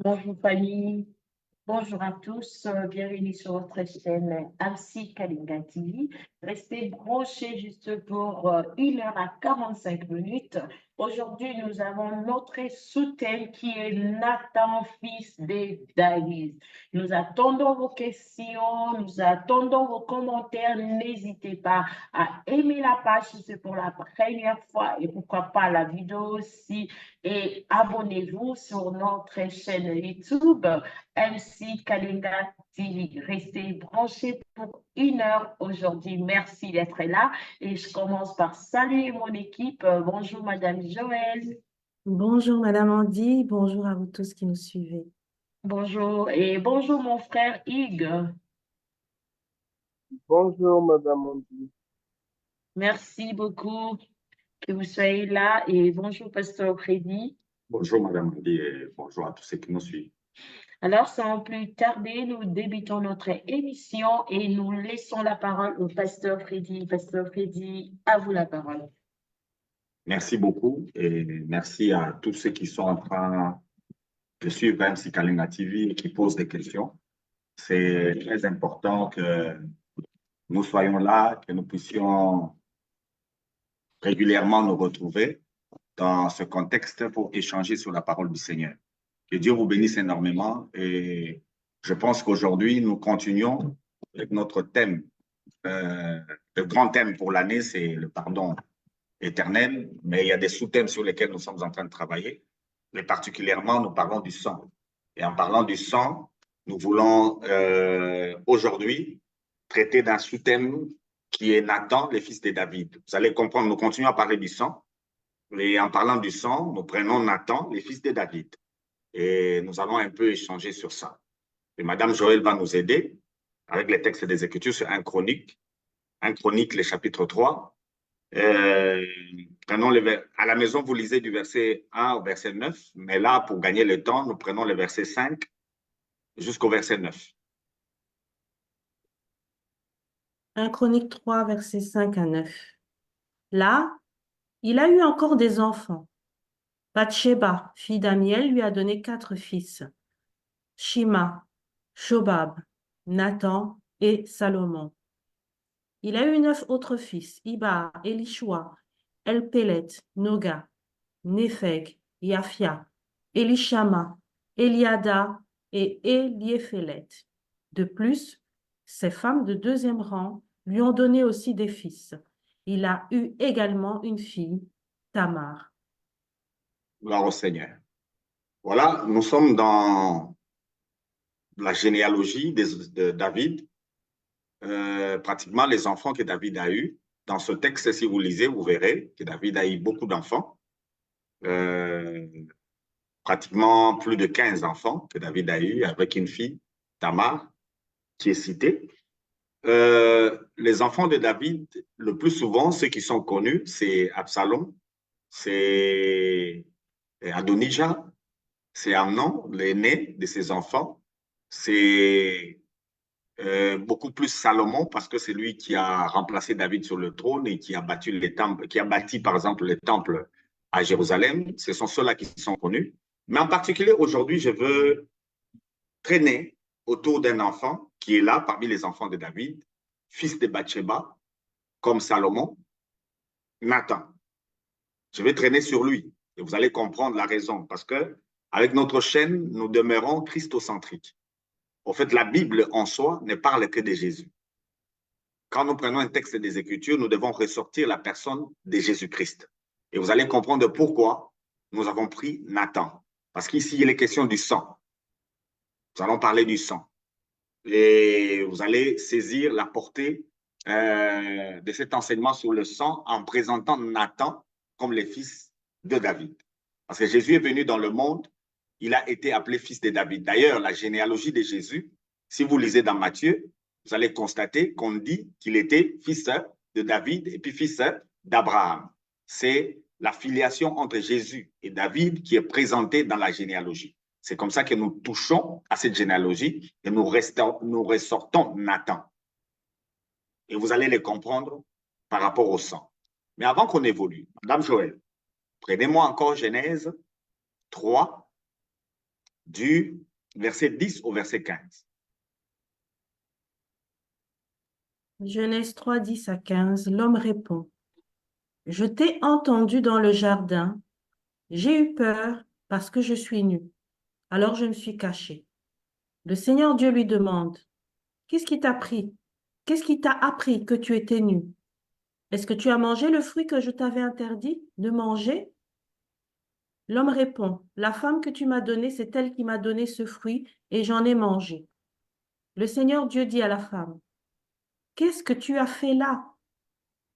Bonjour famille, bonjour à tous, bienvenue sur votre chaîne MC Kalinga TV. Restez branchés juste pour 1 h à 45 minutes. Aujourd'hui, nous avons notre sous-thème qui est Nathan, fils de David. Nous attendons vos questions, nous attendons vos commentaires. N'hésitez pas à aimer la page si c'est pour la première fois et pourquoi pas la vidéo aussi. Et abonnez-vous sur notre chaîne YouTube MC Kalinga TV. Restez branchés pour 1 heure aujourd'hui. Merci d'être là. Et je commence par saluer mon équipe. Bonjour, Madame Joël. Bonjour Madame Andy, bonjour à vous tous qui nous suivez. Bonjour. Et bonjour, mon frère Hugues. Bonjour, Madame Andy. Merci beaucoup que vous soyez là. Et bonjour, Pasteur Freddy. Bonjour Madame Moudi et bonjour à tous ceux qui nous suivent. Alors, sans plus tarder, nous débutons notre émission et nous laissons la parole au Pasteur Freddy. Pasteur Freddy, à vous la parole. Merci beaucoup et merci à tous ceux qui sont en train de suivre MC Kalinga TV et qui posent des questions. C'est très important que nous soyons là, que nous puissions régulièrement nous retrouver dans ce contexte pour échanger sur la parole du Seigneur. Que Dieu vous bénisse énormément et je pense qu'aujourd'hui, nous continuons avec notre thème. Le grand thème pour l'année, c'est le pardon éternel, mais il y a des sous-thèmes sur lesquels nous sommes en train de travailler. Mais particulièrement, nous parlons du sang. Et en parlant du sang, nous voulons aujourd'hui traiter d'un sous-thème qui est Nathan, le fils de David. Vous allez comprendre, nous continuons à parler du sang. Et en parlant du sang, nous prenons Nathan, le fils de David. Et nous allons un peu échanger sur ça. Et Madame Joël va nous aider avec les textes des Écritures sur 1 Chronique, le chapitre 3. Prenons à la maison, vous lisez du verset 1 au verset 9, mais là, pour gagner le temps, nous prenons le verset 5 jusqu'au verset 9. 1 Chronique 3, versets 5 à 9. Là, il a eu encore des enfants. Bathsheba, fille d'Amiel, lui a donné 4 fils. Shima, Shobab, Nathan et Salomon. Il a eu 9 autres fils, Iba, Elishua, Elpelet, Noga, Népheg, Yafia, Elishama, Eliada et Eliéphélet. De plus, ses femmes de deuxième rang lui ont donné aussi des fils. Il a eu également une fille, Tamar. Gloire au Seigneur. Voilà, nous sommes dans la généalogie de David, pratiquement les enfants que David a eus. Dans ce texte, si vous lisez, vous verrez que David a eu beaucoup d'enfants. Pratiquement plus de 15 enfants que David a eu avec une fille, Tamar, qui est citée. Les enfants de David, le plus souvent, ceux qui sont connus, c'est Absalom, c'est Adonijah, c'est Amnon, l'aîné de ses enfants. C'est beaucoup plus Salomon parce que c'est lui qui a remplacé David sur le trône et qui a bâti les temples, qui a bâti par exemple les temples à Jérusalem. Ce sont ceux-là qui sont connus. Mais en particulier aujourd'hui, je veux traîner autour d'un enfant qui est là parmi les enfants de David, fils de Bathsheba, comme Salomon, Nathan. Je vais traîner sur lui et vous allez comprendre la raison parce que avec notre chaîne, nous demeurons christocentriques. En fait, la Bible en soi ne parle que de Jésus. Quand nous prenons un texte des Écritures, nous devons ressortir la personne de Jésus-Christ. Et vous allez comprendre pourquoi nous avons pris Nathan. Parce qu'ici, il est question du sang. Nous allons parler du sang. Et vous allez saisir la portée de cet enseignement sur le sang en présentant Nathan comme le fils de David. Parce que Jésus est venu dans le monde, il a été appelé fils de David. D'ailleurs, la généalogie de Jésus, si vous lisez dans Matthieu, vous allez constater qu'on dit qu'il était fils de David et puis fils d'Abraham. C'est la filiation entre Jésus et David qui est présentée dans la généalogie. C'est comme ça que nous touchons à cette généalogie et nous ressortons Nathan. Et vous allez les comprendre par rapport au sang. Mais avant qu'on évolue, Madame Joël, prenez-moi encore Genèse 3, du verset 10 au verset 15. Genèse 3, 10 à 15, l'homme répond, « Je t'ai entendu dans le jardin, j'ai eu peur parce que je suis nu. Alors je me suis caché. » Le Seigneur Dieu lui demande, « Qu'est-ce qui t'a pris? Qu'est-ce qui t'a appris que tu étais nu? Est-ce que tu as mangé le fruit que je t'avais interdit de manger? » L'homme répond, « La femme que tu m'as donnée, c'est elle qui m'a donné ce fruit et j'en ai mangé. » Le Seigneur Dieu dit à la femme, « Qu'est-ce que tu as fait là? »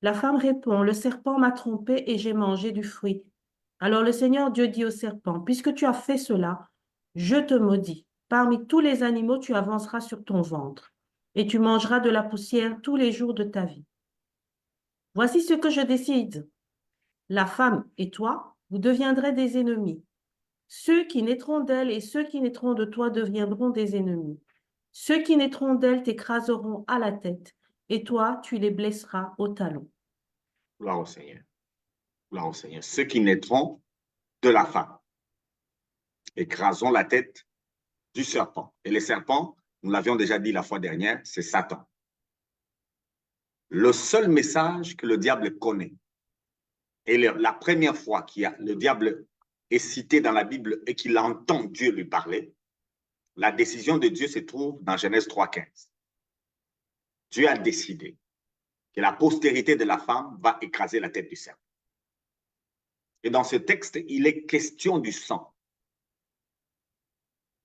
La femme répond, « Le serpent m'a trompée et j'ai mangé du fruit. » Alors le Seigneur Dieu dit au serpent, « Puisque tu as fait cela, je te maudis. Parmi tous les animaux, tu avanceras sur ton ventre et tu mangeras de la poussière tous les jours de ta vie. Voici ce que je décide. La femme et toi, vous deviendrez des ennemis. Ceux qui naîtront d'elle et ceux qui naîtront de toi deviendront des ennemis. Ceux qui naîtront d'elle t'écraseront à la tête et toi, tu les blesseras au talon. » Gloire au Seigneur. Gloire au Seigneur. Ceux qui naîtront de la femme écraseront la tête du serpent. Et les serpents, nous l'avions déjà dit la fois dernière, c'est Satan. Le seul message que le diable connaît, et la première fois que le diable est cité dans la Bible et qu'il entend Dieu lui parler, la décision de Dieu se trouve dans Genèse 3,15. Dieu a décidé que la postérité de la femme va écraser la tête du serpent. Et dans ce texte, il est question du sang.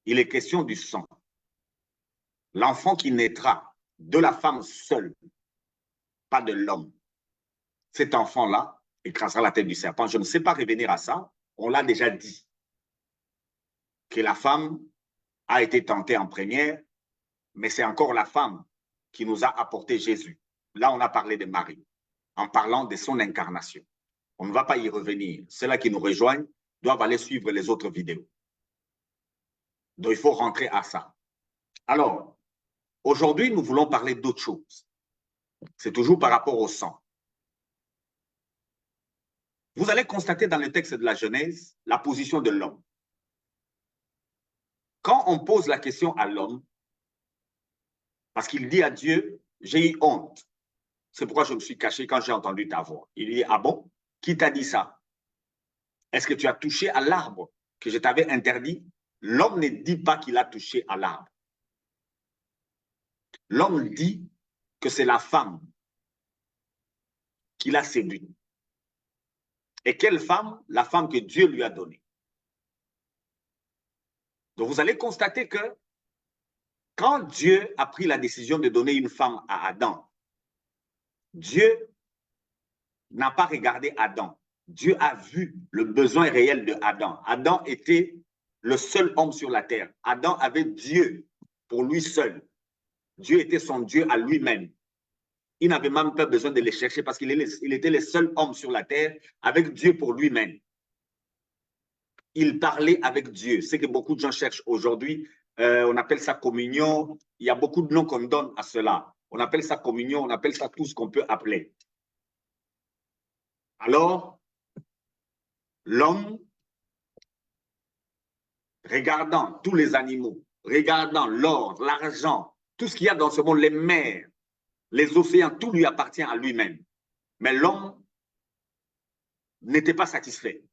Il est question du sang. L'enfant qui naîtra de la femme seule, pas de l'homme, cet enfant-là écrasera la tête du serpent. Je ne sais pas revenir à ça. On l'a déjà dit. Que la femme a été tentée en première, mais c'est encore la femme qui nous a apporté Jésus. Là, on a parlé de Marie, en parlant de son incarnation. On ne va pas y revenir. Ceux-là qui nous rejoignent doivent aller suivre les autres vidéos. Donc, il faut rentrer à ça. Alors, aujourd'hui, nous voulons parler d'autre chose. C'est toujours par rapport au sang. Vous allez constater dans le texte de la Genèse la position de l'homme. Quand on pose la question à l'homme, parce qu'il dit à Dieu, j'ai eu honte. C'est pourquoi je me suis caché quand j'ai entendu ta voix. Il dit, ah bon? Qui t'a dit ça? Est-ce que tu as touché à l'arbre que je t'avais interdit? L'homme ne dit pas qu'il a touché à l'arbre. L'homme dit que c'est la femme qui l'a séduit. Et quelle femme? La femme que Dieu lui a donnée. Donc vous allez constater que quand Dieu a pris la décision de donner une femme à Adam, Dieu n'a pas regardé Adam. Dieu a vu le besoin réel de Adam. Adam était le seul homme sur la terre. Adam avait Dieu pour lui seul. Dieu était son Dieu à lui-même. Il n'avait même pas besoin de les chercher parce qu'il était le seul homme sur la terre avec Dieu pour lui-même. Il parlait avec Dieu. C'est que beaucoup de gens cherchent aujourd'hui. On appelle ça communion. Il y a beaucoup de noms qu'on donne à cela. On appelle ça communion, on appelle ça tout ce qu'on peut appeler. Alors, l'homme, regardant tous les animaux, regardant l'or, l'argent, tout ce qu'il y a dans ce monde, les mers, les océans, tout lui appartient à lui-même. Mais l'homme n'était pas satisfait.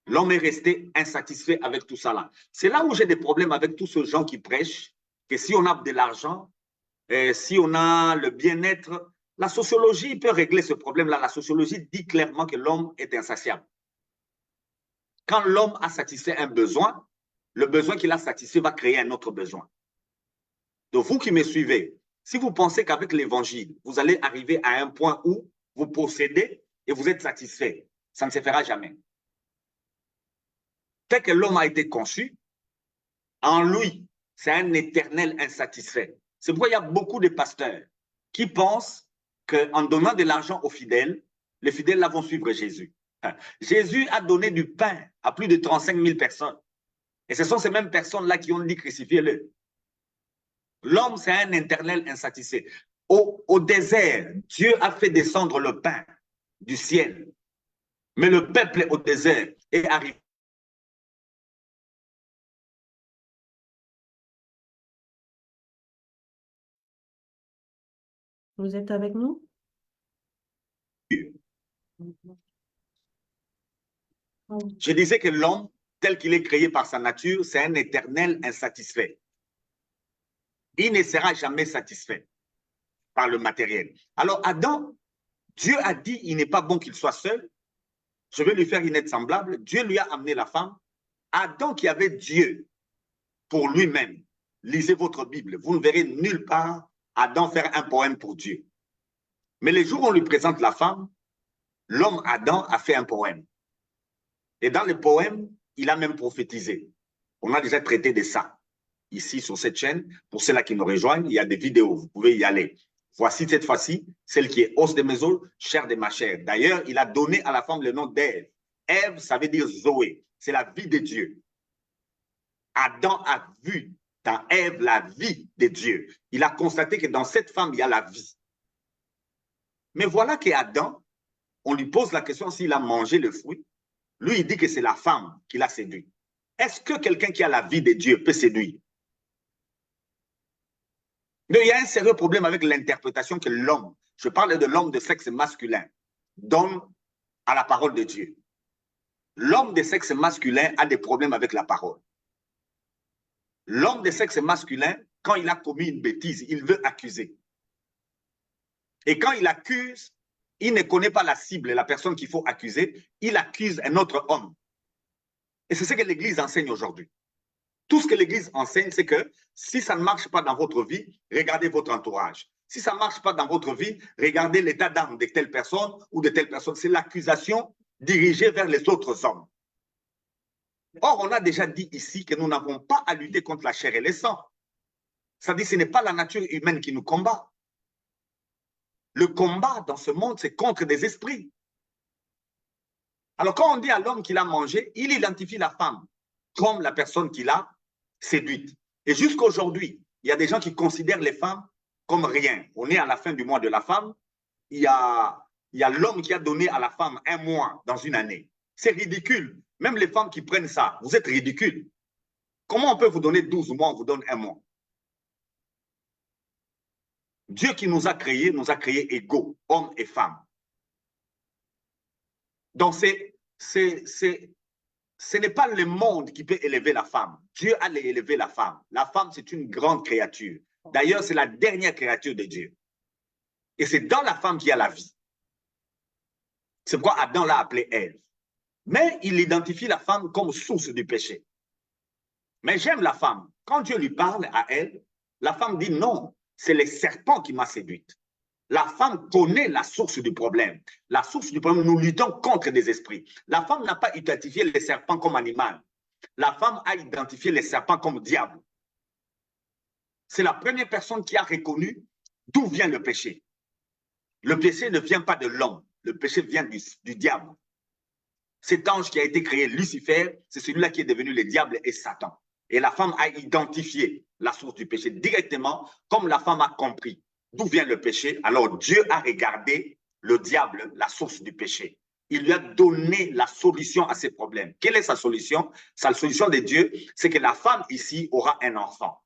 L'homme est resté insatisfait avec tout ça là. C'est là où j'ai des problèmes avec tous ces gens qui prêchent que si on a de l'argent, si on a le bien-être, la sociologie peut régler ce problème-là. La sociologie dit clairement que l'homme est insatiable. Quand l'homme a satisfait un besoin, le besoin qu'il a satisfait va créer un autre besoin. Donc, vous qui me suivez, si vous pensez qu'avec l'évangile, vous allez arriver à un point où vous possédez et vous êtes satisfait, ça ne se fera jamais. Tel que l'homme a été conçu, en lui, c'est un éternel insatisfait. C'est pourquoi il y a beaucoup de pasteurs qui pensent qu'en donnant de l'argent aux fidèles, les fidèles là vont suivre Jésus. Jésus a donné du pain à plus de 35 000 personnes. Et ce sont ces mêmes personnes-là qui ont dit crucifiez-le. L'homme, c'est un éternel insatisfait. Au désert, Dieu a fait descendre le pain du ciel. Mais le peuple au désert est arrivé Vous êtes avec nous? Je disais que l'homme, tel qu'il est créé par sa nature, c'est un éternel insatisfait. Il ne sera jamais satisfait par le matériel. Alors Adam, Dieu a dit, il n'est pas bon qu'il soit seul. Je vais lui faire une aide semblable. Dieu lui a amené la femme. Adam qui avait Dieu pour lui-même. Lisez votre Bible. Vous ne verrez nulle part Adam faire un poème pour Dieu. Mais les jours où on lui présente la femme, l'homme Adam a fait un poème. Et dans le poème, il a même prophétisé. On a déjà traité de ça. Ici, sur cette chaîne, pour ceux-là qui nous rejoignent, il y a des vidéos. Vous pouvez y aller. Voici cette fois-ci, celle qui est os de mes os, chair de ma chair. D'ailleurs, il a donné à la femme le nom d'Ève. Ève, ça veut dire Zoé. C'est la vie de Dieu. Adam a vu dans Ève la vie de Dieu. Il a constaté que dans cette femme, il y a la vie. Mais voilà qu'Adam, on lui pose la question s'il a mangé le fruit. Lui, il dit que c'est la femme qui l'a séduit. Est-ce que quelqu'un qui a la vie de Dieu peut séduire? Mais il y a un sérieux problème avec l'interprétation que l'homme, je parle de l'homme de sexe masculin, donne à la parole de Dieu. L'homme de sexe masculin a des problèmes avec la parole. L'homme de sexe masculin, quand il a commis une bêtise, il veut accuser. Et quand il accuse, il ne connaît pas la cible, la personne qu'il faut accuser, il accuse un autre homme. Et c'est ce que l'Église enseigne aujourd'hui. Tout ce que l'Église enseigne, c'est que si ça ne marche pas dans votre vie, regardez votre entourage. Si ça ne marche pas dans votre vie, regardez l'état d'âme de telle personne ou de telle personne. C'est l'accusation dirigée vers les autres hommes. Or, on a déjà dit ici que nous n'avons pas à lutter contre la chair et le sang. C'est-à-dire que ce n'est pas la nature humaine qui nous combat. Le combat dans ce monde, c'est contre des esprits. Alors, quand on dit à l'homme qu'il a mangé, il identifie la femme comme la personne qu'il a séduite. Et jusqu'à aujourd'hui, il y a des gens qui considèrent les femmes comme rien. On est à la fin du mois de la femme. Il y a l'homme qui a donné à la femme un mois dans une année. C'est ridicule. Même les femmes qui prennent ça, vous êtes ridicules. Comment on peut vous donner 12 mois, on vous donne un mois? Dieu qui nous a créés égaux, hommes et femmes. Donc, ce n'est pas le monde qui peut élever la femme. Dieu a élevé la femme. La femme, c'est une grande créature. D'ailleurs, c'est la dernière créature de Dieu. Et c'est dans la femme qu'il y a la vie. C'est pourquoi Adam l'a appelée Ève. Mais il identifie la femme comme source du péché. Mais j'aime la femme. Quand Dieu lui parle à elle, la femme dit non, c'est le serpent qui m'a séduite. La femme connaît la source du problème. La source du problème, nous luttons contre des esprits. La femme n'a pas identifié les serpents comme animal. La femme a identifié les serpents comme diable. C'est la première personne qui a reconnu d'où vient le péché. Le péché ne vient pas de l'homme. Le péché vient du diable. Cet ange qui a été créé, Lucifer, c'est celui-là qui est devenu le diable et Satan. Et la femme a identifié la source du péché directement, comme la femme a compris d'où vient le péché. Alors Dieu a regardé le diable, la source du péché. Il lui a donné la solution à ses problèmes. Quelle est sa solution? Sa solution de Dieu, c'est que la femme ici aura un enfant.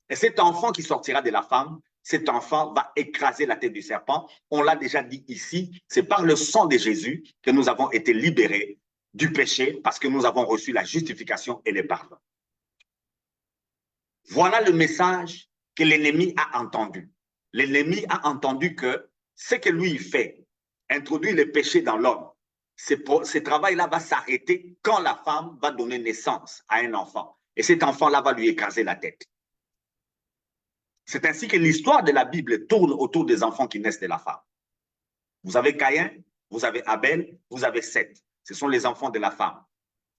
Et cet enfant qui sortira de la femme, cet enfant va écraser la tête du serpent. On l'a déjà dit ici, c'est par le sang de Jésus que nous avons été libérés du péché parce que nous avons reçu la justification et le pardon. Voilà le message que l'ennemi a entendu. L'ennemi a entendu que ce que lui fait, introduire le péché dans l'homme, ce travail-là va s'arrêter quand la femme va donner naissance à un enfant. Et cet enfant-là va lui écraser la tête. C'est ainsi que l'histoire de la Bible tourne autour des enfants qui naissent de la femme. Vous avez Caïn, vous avez Abel, vous avez Seth. Ce sont les enfants de la femme.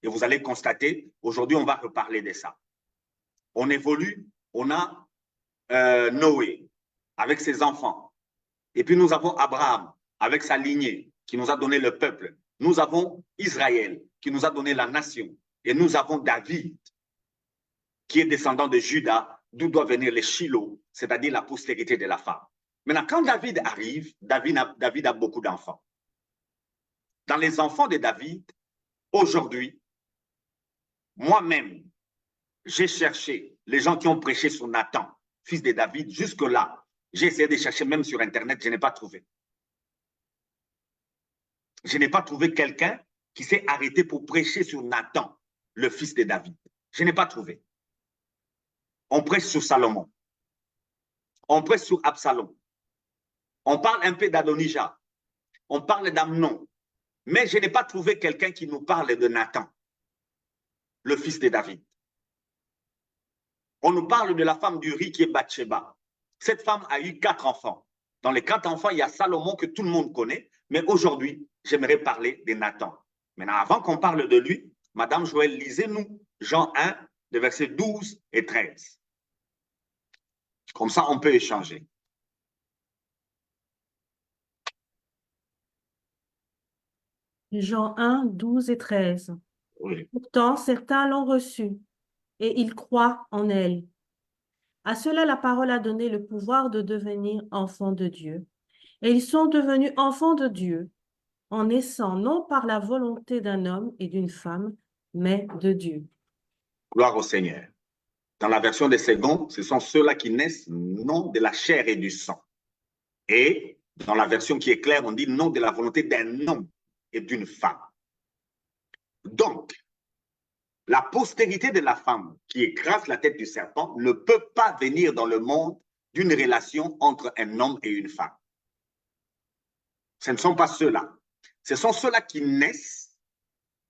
Et vous allez constater, aujourd'hui, on va reparler de ça. On évolue, on a Noé avec ses enfants. Et puis nous avons Abraham avec sa lignée qui nous a donné le peuple. Nous avons Israël qui nous a donné la nation. Et nous avons David qui est descendant de Juda, d'où doit venir les Shiloh, c'est-à-dire la postérité de la femme. Maintenant, quand David arrive, David a beaucoup d'enfants. Dans les enfants de David, aujourd'hui, moi-même, j'ai cherché les gens qui ont prêché sur Nathan, fils de David, jusque-là. J'ai essayé de chercher même sur Internet, je n'ai pas trouvé. Je n'ai pas trouvé quelqu'un qui s'est arrêté pour prêcher sur Nathan, le fils de David. Je n'ai pas trouvé. On prêche sur Salomon. On prêche sur Absalom. On parle un peu d'Adonijah. On parle d'Amnon. Mais je n'ai pas trouvé quelqu'un qui nous parle de Nathan, le fils de David. On nous parle de la femme d'Uri qui est Bathsheba. Cette femme a eu 4 enfants. Dans les 4 enfants, il y a Salomon que tout le monde connaît. Mais aujourd'hui, j'aimerais parler de Nathan. Maintenant, avant qu'on parle de lui, Madame Joël, lisez-nous Jean 1, de versets 12 et 13. Comme ça, on peut échanger. Jean 1, 12 et 13. Oui. Pourtant, certains l'ont reçue, et ils croient en elle. À cela, la parole a donné le pouvoir de devenir enfants de Dieu. Et ils sont devenus enfants de Dieu, en naissant non par la volonté d'un homme et d'une femme, mais de Dieu. Gloire au Seigneur. Dans la version des secondes, ce sont ceux-là qui naissent non de la chair et du sang. Et dans la version qui est claire, on dit non de la volonté d'un homme et d'une femme. Donc, la postérité de la femme qui écrase la tête du serpent ne peut pas venir dans le monde d'une relation entre un homme et une femme. Ce ne sont pas ceux-là. Ce sont ceux-là qui naissent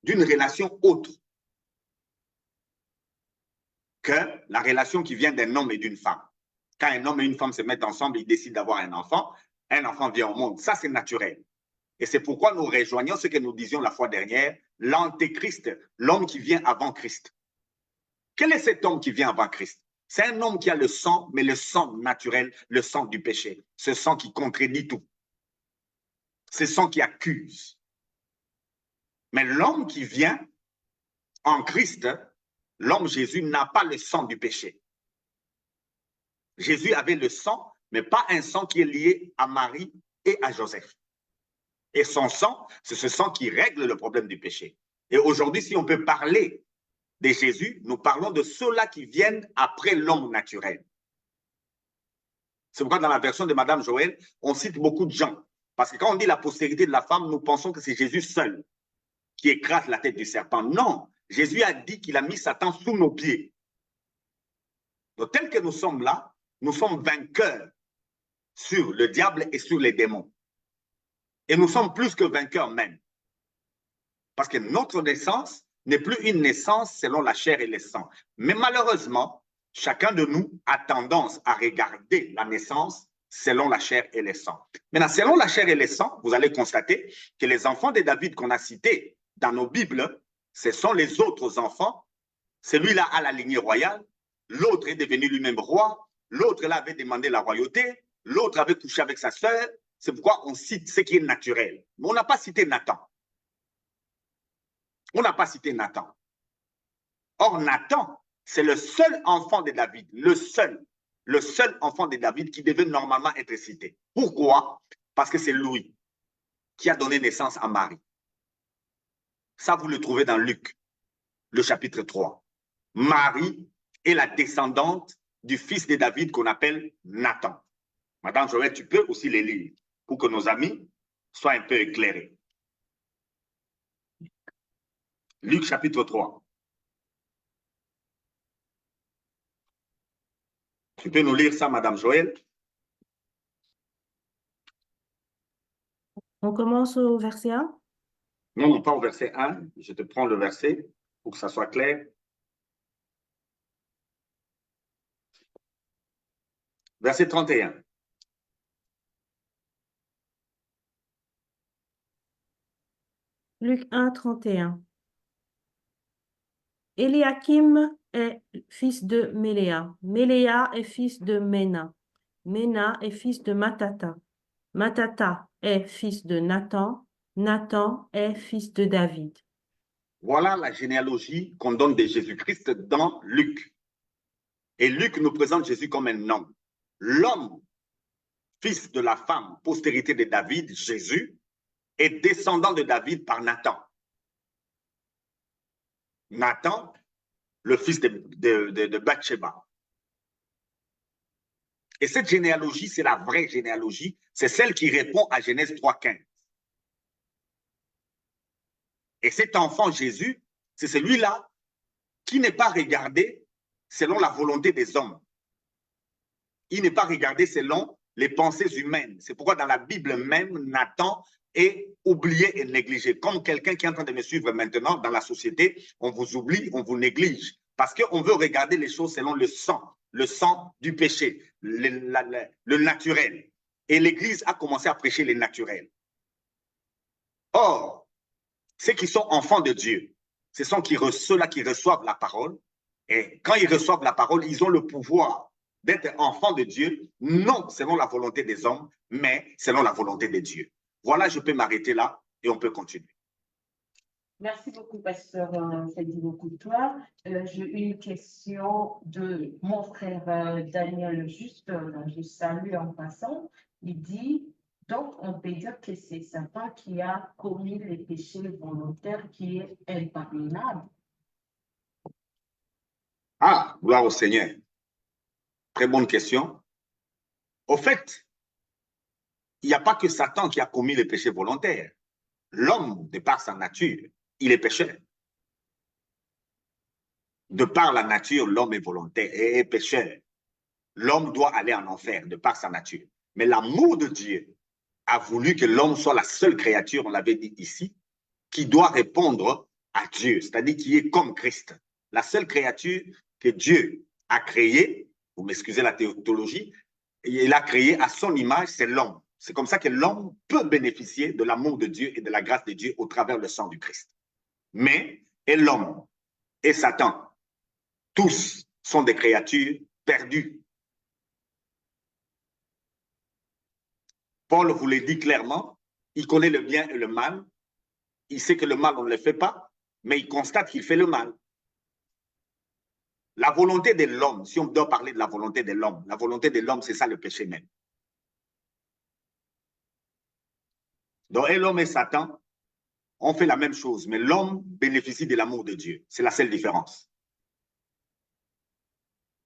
d'une relation autre que la relation qui vient d'un homme et d'une femme. Quand un homme et une femme se mettent ensemble, ils décident d'avoir un enfant vient au monde. Ça, c'est naturel. Et c'est pourquoi nous rejoignons ce que nous disions la fois dernière, l'antéchrist, l'homme qui vient avant Christ. Quel est cet homme qui vient avant Christ? C'est un homme qui a le sang, mais le sang naturel, le sang du péché. Ce sang qui contredit tout. Ce sang qui accuse. Mais l'homme qui vient en Christ, l'homme Jésus n'a pas le sang du péché. Jésus avait le sang, mais pas un sang qui est lié à Marie et à Joseph. Et son sang, c'est ce sang qui règle le problème du péché. Et aujourd'hui, si on peut parler de Jésus, nous parlons de ceux-là qui viennent après l'homme naturel. C'est pourquoi dans la version de Madame Joël, on cite beaucoup de gens. Parce que quand on dit la postérité de la femme, nous pensons que c'est Jésus seul qui écrase la tête du serpent. Non, Jésus a dit qu'il a mis Satan sous nos pieds. Donc, tel que nous sommes là, nous sommes vainqueurs sur le diable et sur les démons. Et nous sommes plus que vainqueurs même. Parce que notre naissance n'est plus une naissance selon la chair et le sang. Mais malheureusement, chacun de nous a tendance à regarder la naissance selon la chair et le sang. Maintenant, selon la chair et le sang, vous allez constater que les enfants de David qu'on a cités dans nos Bibles, ce sont les autres enfants. Celui-là a la lignée royale, l'autre est devenu lui-même roi, l'autre là avait demandé la royauté, l'autre avait couché avec sa sœur. C'est pourquoi on cite ce qui est naturel. Mais on n'a pas cité Nathan. On n'a pas cité Nathan. Or, Nathan, c'est le seul enfant de David, le seul enfant de David qui devait normalement être cité. Pourquoi? Parce que c'est lui qui a donné naissance à Marie. Ça, vous le trouvez dans Luc, le chapitre 3. Marie est la descendante du fils de David qu'on appelle Nathan. Madame Joël, tu peux aussi les lire pour que nos amis soient un peu éclairés. Luc chapitre 3. Tu peux nous lire ça, Madame Joël? On commence au verset 1? Non, non, pas au verset 1. Je te prends le verset pour que ça soit clair. Verset 31. Luc 1, 31. Éliakim est fils de Méléa. Méléa est fils de Ména. Ména est fils de Matata. Matata est fils de Nathan. Nathan est fils de David. Voilà la généalogie qu'on donne de Jésus-Christ dans Luc. Et Luc nous présente Jésus comme un homme. L'homme, fils de la femme, postérité de David, Jésus, est descendant de David par Nathan. Nathan, le fils de Bathsheba. Et cette généalogie, c'est la vraie généalogie. C'est celle qui répond à Genèse 3,15. Et cet enfant Jésus, c'est celui-là qui n'est pas regardé selon la volonté des hommes. Il n'est pas regardé selon les pensées humaines. C'est pourquoi dans la Bible même, Nathan est oublié et négligé. Comme quelqu'un qui est en train de me suivre maintenant dans la société, on vous oublie, on vous néglige. Parce qu'on veut regarder les choses selon le sang du péché, le naturel. Et l'Église a commencé à prêcher les naturels. Or, ceux qui sont enfants de Dieu, ce sont ceux-là qui reçoivent la parole. Et quand ils reçoivent la parole, ils ont le pouvoir d'être enfants de Dieu, non selon la volonté des hommes, mais selon la volonté de Dieu. Voilà, je peux m'arrêter là et on peut continuer. Merci beaucoup, pasteur Freddy Bokutoa. J'ai une question de mon frère Daniel, juste, je salue en passant. Il dit, donc on peut dire que c'est Satan qui a commis les péchés volontaires qui est impardonnable. Ah, gloire au Seigneur. Très bonne question. Au fait, il n'y a pas que Satan qui a commis les péchés volontaires. L'homme, de par sa nature, il est pécheur. De par la nature, l'homme est volontaire et est pécheur. L'homme doit aller en enfer de par sa nature. Mais l'amour de Dieu a voulu que l'homme soit la seule créature, on l'avait dit ici, qui doit répondre à Dieu, c'est-à-dire qui est comme Christ. La seule créature que Dieu a créée, vous m'excusez la théologie, il a créé à son image, c'est l'homme. C'est comme ça que l'homme peut bénéficier de l'amour de Dieu et de la grâce de Dieu au travers du sang du Christ. Mais, et l'homme, et Satan, tous sont des créatures perdues. Paul vous le dit clairement, il connaît le bien et le mal, il sait que le mal, on ne le fait pas, mais il constate qu'il fait le mal. La volonté de l'homme, si on doit parler de la volonté de l'homme, c'est ça le péché même. Donc, et l'homme et Satan ont fait la même chose, mais l'homme bénéficie de l'amour de Dieu. C'est la seule différence.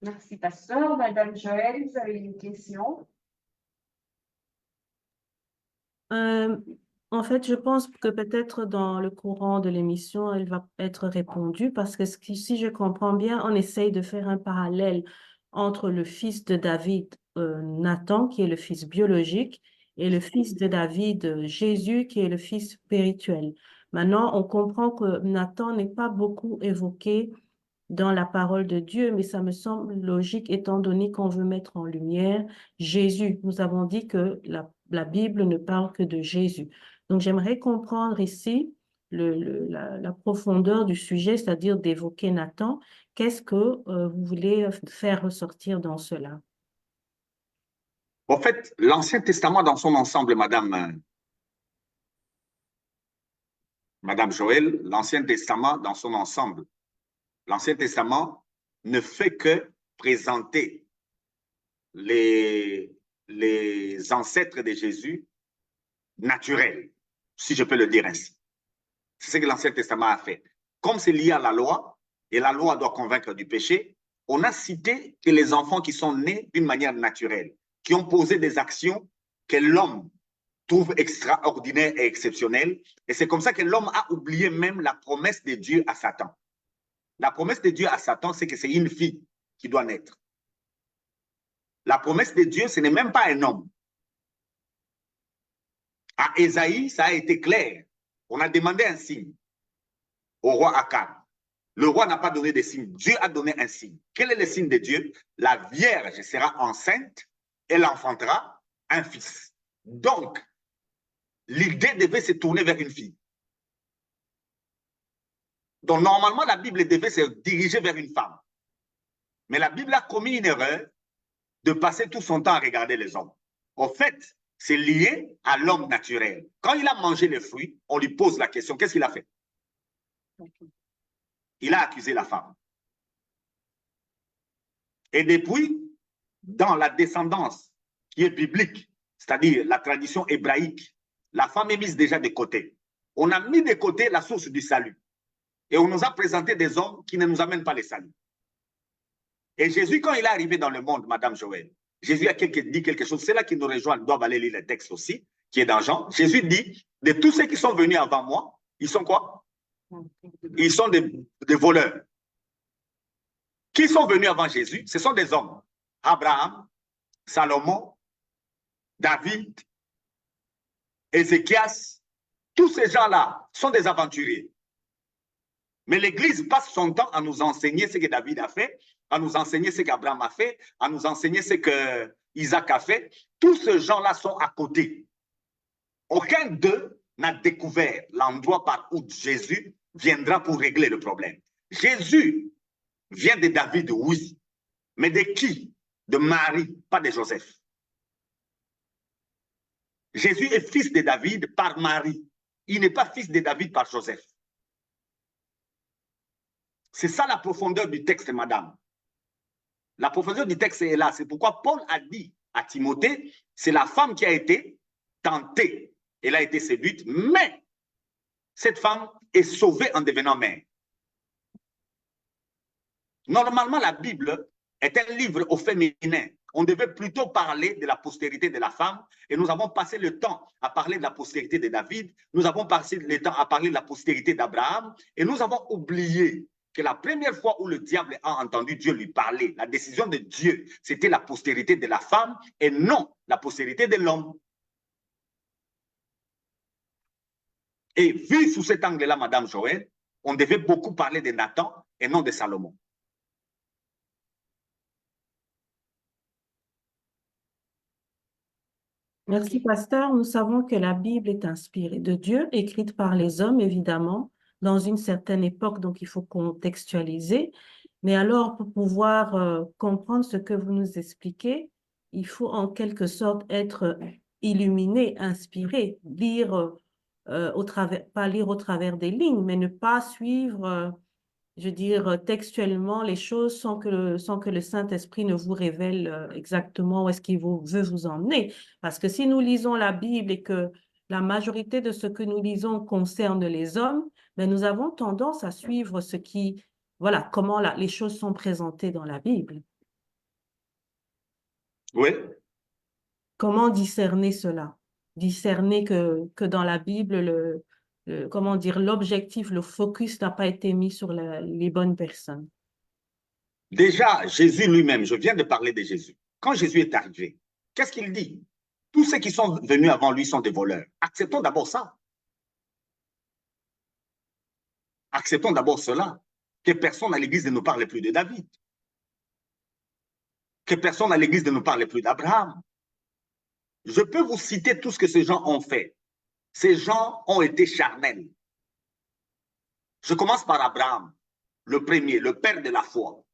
Merci, pasteur. Madame Joël, vous avez une question? En fait, je pense que peut-être dans le courant de l'émission, elle va être répondue parce que si je comprends bien, on essaye de faire un parallèle entre le fils de David, Nathan, qui est le fils biologique, et le fils de David, Jésus, qui est le fils spirituel. Maintenant, on comprend que Nathan n'est pas beaucoup évoqué dans la parole de Dieu, mais ça me semble logique étant donné qu'on veut mettre en lumière Jésus. Nous avons dit que la Bible ne parle que de Jésus. Donc, j'aimerais comprendre ici la profondeur du sujet, c'est-à-dire d'évoquer Nathan. Qu'est-ce que vous voulez faire ressortir dans cela? En fait, l'Ancien Testament dans son ensemble, Madame Joël, l'Ancien Testament dans son ensemble, l'Ancien Testament ne fait que présenter les ancêtres de Jésus naturels, si je peux le dire ainsi. C'est ce que l'Ancien Testament a fait. Comme c'est lié à la loi, et la loi doit convaincre du péché, on a cité que les enfants qui sont nés d'une manière naturelle, qui ont posé des actions que l'homme trouve extraordinaires et exceptionnelles, et c'est comme ça que l'homme a oublié même la promesse de Dieu à Satan. La promesse de Dieu à Satan, c'est que c'est une fille qui doit naître. La promesse de Dieu, ce n'est même pas un homme. À Ésaïe, ça a été clair. On a demandé un signe au roi Akab. Le roi n'a pas donné de signe. Dieu a donné un signe. Quel est le signe de Dieu? La Vierge sera enceinte, elle enfantera un fils. Donc, l'idée devait se tourner vers une fille. Donc, normalement, la Bible devait se diriger vers une femme. Mais la Bible a commis une erreur de passer tout son temps à regarder les hommes. En fait, c'est lié à l'homme naturel. Quand il a mangé les fruits, on lui pose la question, qu'est-ce qu'il a fait? Il a accusé la femme. Et depuis, dans la descendance qui est biblique, c'est-à-dire la tradition hébraïque, la femme est mise déjà de côté. On a mis de côté la source du salut. Et on nous a présenté des hommes qui ne nous amènent pas le salut. Et Jésus, quand il est arrivé dans le monde, Madame Joël, Jésus a dit quelque chose. C'est là qui nous rejoint, doivent aller lire le texte aussi, qui est dans Jean. Jésus dit, de tous ceux qui sont venus avant moi, ils sont quoi? Ils sont des voleurs. Qui sont venus avant Jésus? Ce sont des hommes. Abraham, Salomon, David, Ézéchias, tous ces gens-là sont des aventuriers. Mais l'Église passe son temps à nous enseigner ce que David a fait, à nous enseigner ce qu'Abraham a fait, à nous enseigner ce que Isaac a fait. Tous ces gens-là sont à côté. Aucun d'eux n'a découvert l'endroit par où Jésus viendra pour régler le problème. Jésus vient de David, oui. Mais de qui? De Marie, pas de Joseph. Jésus est fils de David par Marie. Il n'est pas fils de David par Joseph. C'est ça la profondeur du texte, madame. La profondeur du texte est là. C'est pourquoi Paul a dit à Timothée, c'est la femme qui a été tentée. Elle a été séduite, mais cette femme est sauvée en devenant mère. Normalement, la Bible est un livre au féminin. On devait plutôt parler de la postérité de la femme, et nous avons passé le temps à parler de la postérité de David, nous avons passé le temps à parler de la postérité d'Abraham, et nous avons oublié que la première fois où le diable a entendu Dieu lui parler, la décision de Dieu, c'était la postérité de la femme et non la postérité de l'homme. Et vu sous cet angle-là, Madame Joël, on devait beaucoup parler de Nathan et non de Salomon. Merci, pasteur. Nous savons que la Bible est inspirée de Dieu, écrite par les hommes, évidemment, dans une certaine époque, donc il faut contextualiser. Mais alors, pour pouvoir comprendre ce que vous nous expliquez, il faut en quelque sorte être illuminé, inspiré, lire pas lire au travers des lignes, mais ne pas suivre, je veux dire, textuellement les choses sans que le Saint-Esprit ne vous révèle exactement où est-ce qu'il veut vous emmener. Parce que si nous lisons la Bible et que la majorité de ce que nous lisons concerne les hommes, mais nous avons tendance à suivre voilà, comment les choses sont présentées dans la Bible. Oui. Comment discerner cela? Discerner que dans la Bible, comment dire, l'objectif, le focus n'a pas été mis sur les bonnes personnes. Déjà, Jésus lui-même, je viens de parler de Jésus. Quand Jésus est arrivé, qu'est-ce qu'il dit? Tous ceux qui sont venus avant lui sont des voleurs. Acceptons d'abord ça. Acceptons d'abord cela. Que personne à l'église ne nous parle plus de David. Que personne à l'église ne nous parle plus d'Abraham. Je peux vous citer tout ce que ces gens ont fait. Ces gens ont été charnels. Je commence par Abraham, le premier, le père de la foi.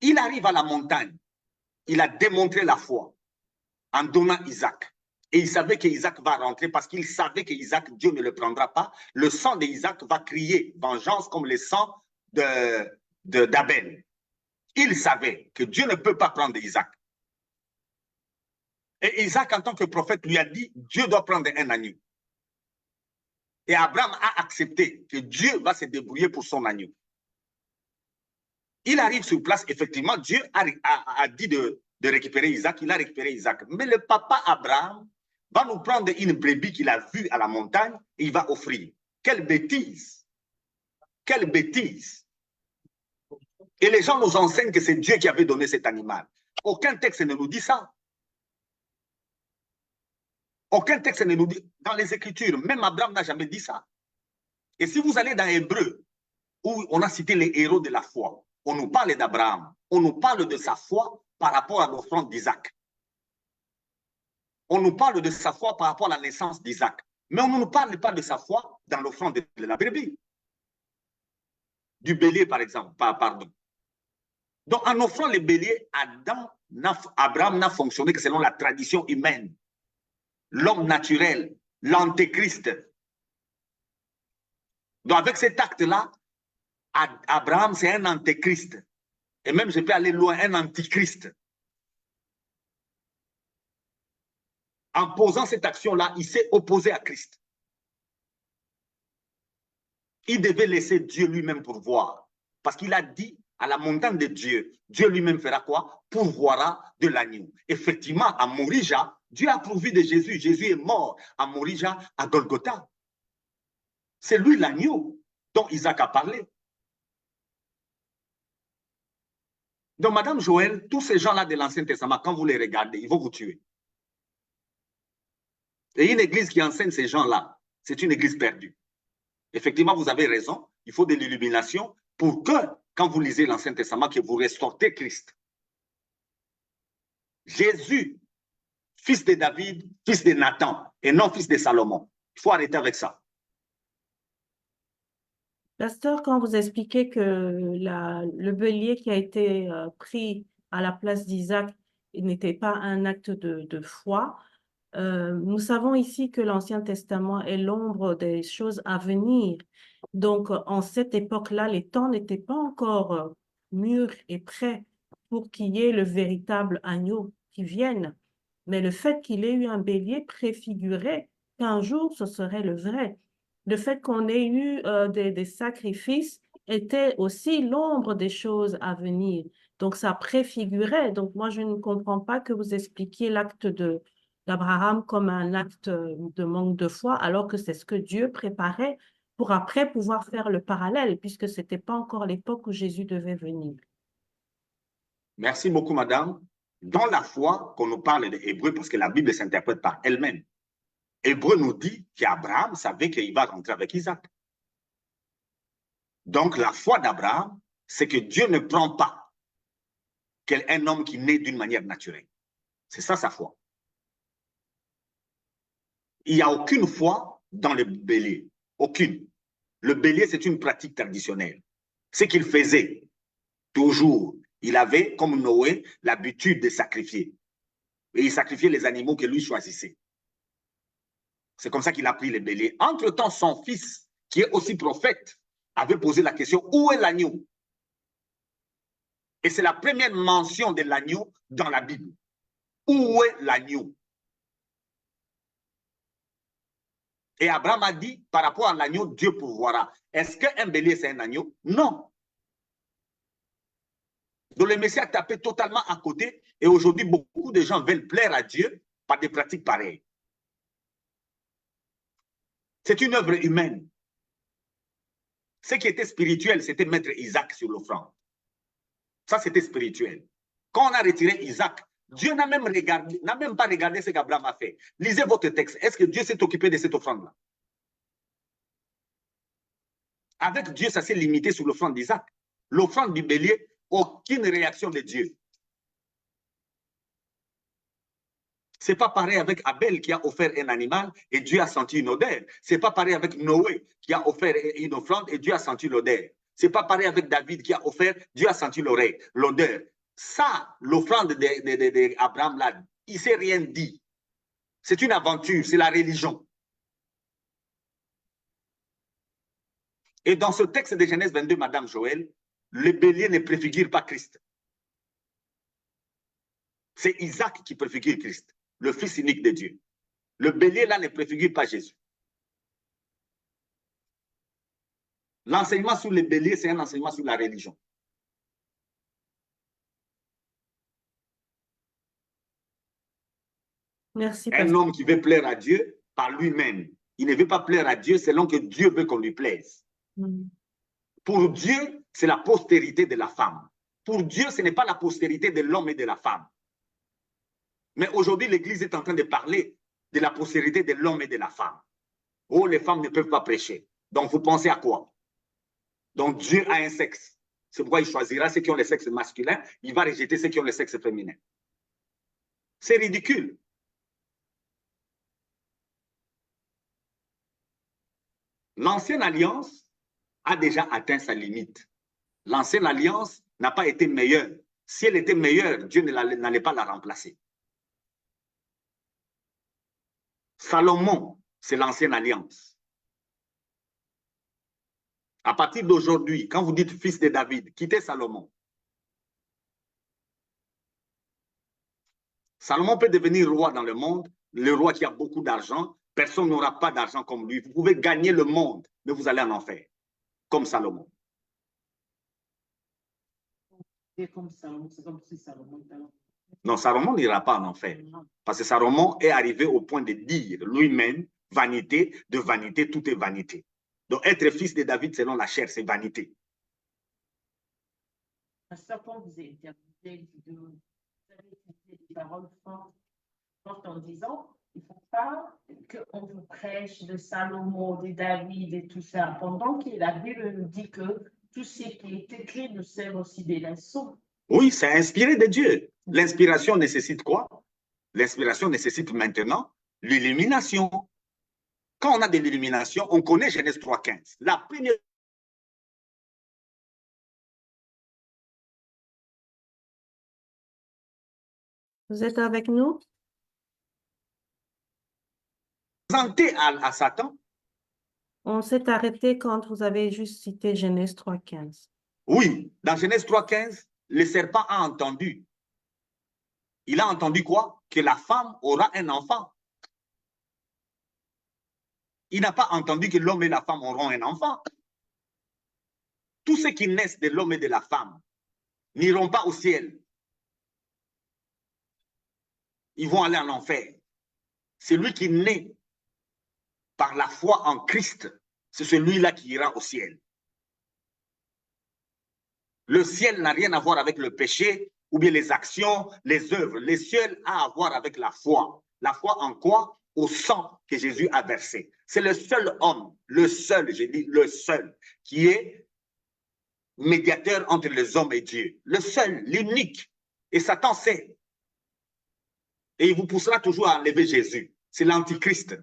Il arrive à la montagne. Il a démontré la foi en donnant Isaac. Et il savait qu'Isaac va rentrer parce qu'il savait qu'Isaac, Dieu ne le prendra pas. Le sang d'Isaac va crier vengeance comme le sang d'Abel. Il savait que Dieu ne peut pas prendre Isaac. Et Isaac, en tant que prophète, lui a dit, Dieu doit prendre un agneau. Et Abraham a accepté que Dieu va se débrouiller pour son agneau. Il arrive sur place, effectivement, Dieu a dit de récupérer Isaac, il a récupéré Isaac. Mais le papa Abraham va nous prendre une brebis qu'il a vue à la montagne et il va offrir. Quelle bêtise! Quelle bêtise! Et les gens nous enseignent que c'est Dieu qui avait donné cet animal. Aucun texte ne nous dit ça. Aucun texte ne nous dit, dans les Écritures, même Abraham n'a jamais dit ça. Et si vous allez dans Hébreu, où on a cité les héros de la foi, on nous parle d'Abraham, on nous parle de sa foi par rapport à l'offrande d'Isaac. On nous parle de sa foi par rapport à la naissance d'Isaac. Mais on ne nous parle pas de sa foi dans l'offrande de la brebis. Du bélier, par exemple, pardon. Donc, en offrant les béliers, Abraham n'a fonctionné que selon la tradition humaine. L'homme naturel, l'antéchrist. Donc, avec cet acte-là, Abraham, c'est un antéchrist. Et même, je peux aller loin, un antichrist. En posant cette action-là, il s'est opposé à Christ. Il devait laisser Dieu lui-même pourvoir. Parce qu'il a dit, à la montagne de Dieu, Dieu lui-même fera quoi? Pourvoira de l'agneau. Effectivement, à Morija, Dieu a pourvu de Jésus. Jésus est mort à Morija, à Golgotha. C'est lui l'agneau dont Isaac a parlé. Donc, Madame Joël, tous ces gens-là de l'Ancien Testament, quand vous les regardez, ils vont vous tuer. Et une église qui enseigne ces gens-là, c'est une église perdue. Effectivement, vous avez raison, il faut de l'illumination pour que, quand vous lisez l'Ancien Testament, que vous ressortez Christ. Jésus, fils de David, fils de Nathan, et non fils de Salomon. Il faut arrêter avec ça. Pasteur, quand vous expliquez que le bélier qui a été pris à la place d'Isaac n'était pas un acte de foi, nous savons ici que l'Ancien Testament est l'ombre des choses à venir. Donc, en cette époque-là, les temps n'étaient pas encore mûrs et prêts pour qu'il y ait le véritable agneau qui vienne. Mais le fait qu'il ait eu un bélier préfigurait qu'un jour, ce serait le vrai. Le fait qu'on ait eu des sacrifices était aussi l'ombre des choses à venir. Donc, ça préfigurait. Donc, moi, je ne comprends pas que vous expliquiez l'acte d'Abraham comme un acte de manque de foi, alors que c'est ce que Dieu préparait pour après pouvoir faire le parallèle, puisque ce n'était pas encore l'époque où Jésus devait venir. Merci beaucoup, madame. Dans la foi qu'on nous parle d'Hébreu, parce que la Bible s'interprète par elle-même, Hébreu nous dit qu'Abraham savait qu'il va rentrer avec Isaac. Donc, la foi d'Abraham, c'est que Dieu ne prend pas un homme qui naît d'une manière naturelle. C'est ça sa foi. Il n'y a aucune foi dans le bélier. Aucune. Le bélier, c'est une pratique traditionnelle. Ce qu'il faisait toujours, il avait, comme Noé, l'habitude de sacrifier. Et il sacrifiait les animaux que lui choisissait. C'est comme ça qu'il a pris le bélier. Entre-temps, son fils, qui est aussi prophète, avait posé la question, où est l'agneau? Et c'est la première mention de l'agneau dans la Bible. Où est l'agneau? Et Abraham a dit, par rapport à l'agneau, Dieu pourvoira. Est-ce qu'un bélier, c'est un agneau? Non. Donc le Messie a tapé totalement à côté. Et aujourd'hui, beaucoup de gens veulent plaire à Dieu par des pratiques pareilles. C'est une œuvre humaine. Ce qui était spirituel, c'était mettre Isaac sur l'offrande. Ça, c'était spirituel. Quand on a retiré Isaac, Dieu n'a même pas regardé ce qu'Abraham a fait. Lisez votre texte. Est-ce que Dieu s'est occupé de cette offrande-là? Avec Dieu, ça s'est limité sur l'offrande d'Isaac. L'offrande du bélier, aucune réaction de Dieu. Ce n'est pas pareil avec Abel qui a offert un animal et Dieu a senti une odeur. Ce n'est pas pareil avec Noé qui a offert une offrande et Dieu a senti l'odeur. Ce n'est pas pareil avec David qui a offert, Dieu a senti l'odeur. Ça, l'offrande d'Abraham, là, il ne s'est rien dit. C'est une aventure, c'est la religion. Et dans ce texte de Genèse 22, Madame Joël, le bélier ne préfigure pas Christ. C'est Isaac qui préfigure Christ, le fils unique de Dieu. Le bélier, là, ne préfigure pas Jésus. L'enseignement sur le bélier, c'est un enseignement sur la religion. Merci, Un homme qui veut plaire à Dieu par lui-même, il ne veut pas plaire à Dieu selon que Dieu veut qu'on lui plaise. Pour Dieu, c'est la postérité de la femme. Pour Dieu, ce n'est pas la postérité de l'homme et de la femme. Mais aujourd'hui, l'Église est en train de parler de la postérité de l'homme et de la femme. Oh, les femmes ne peuvent pas prêcher. Donc, vous pensez à quoi? Donc, Dieu a un sexe. C'est pourquoi il choisira ceux qui ont le sexe masculin. Il va rejeter ceux qui ont le sexe féminin. C'est ridicule. L'ancienne alliance a déjà atteint sa limite. L'ancienne alliance n'a pas été meilleure. Si elle était meilleure, Dieu n'allait pas la remplacer. Salomon, c'est l'ancienne alliance. À partir d'aujourd'hui, quand vous dites fils de David, quittez Salomon. Salomon peut devenir roi dans le monde, le roi qui a beaucoup d'argent. Personne n'aura pas d'argent comme lui. Vous pouvez gagner le monde, mais vous allez en enfer, comme Salomon. C'est comme ça, c'est comme si ça remonte à Non, Salomon n'ira pas en enfer. Parce que Salomon est arrivé au point de dire lui-même, vanité, de vanité, tout est vanité. Donc, être fils de David selon la chair, c'est vanité. À ce point, vous avez utilisé des paroles fortes en disant il ne faut pas qu'on vous prêche de Salomon, de David et tout ça, pendant que la Bible nous dit que tout ce qui est écrit nous sert aussi des leçons. Oui, c'est inspiré de Dieu. L'inspiration nécessite quoi? L'inspiration nécessite maintenant l'illumination. Quand on a de l'illumination, on connaît Genèse 3,15. La première Vous êtes avec nous? présentée à Satan, On s'est arrêté quand vous avez juste cité Genèse 3,15. oui, dans Genèse 3,15, le serpent a entendu. Il a entendu quoi? Que la femme aura un enfant. Il n'a pas entendu que l'homme et la femme auront un enfant. Tous ceux qui naissent de l'homme et de la femme n'iront pas au ciel. Ils vont aller en enfer. Celui qui naît par la foi en Christ, c'est celui-là qui ira au ciel. Le ciel n'a rien à voir avec le péché ou bien les actions, les œuvres. Le ciel a à voir avec la foi. La foi en quoi? Au sang que Jésus a versé. C'est le seul homme, le seul, j'ai dit le seul, qui est médiateur entre les hommes et Dieu. Le seul, l'unique. Et Satan sait. Et il vous poussera toujours à enlever Jésus. C'est l'antichrist.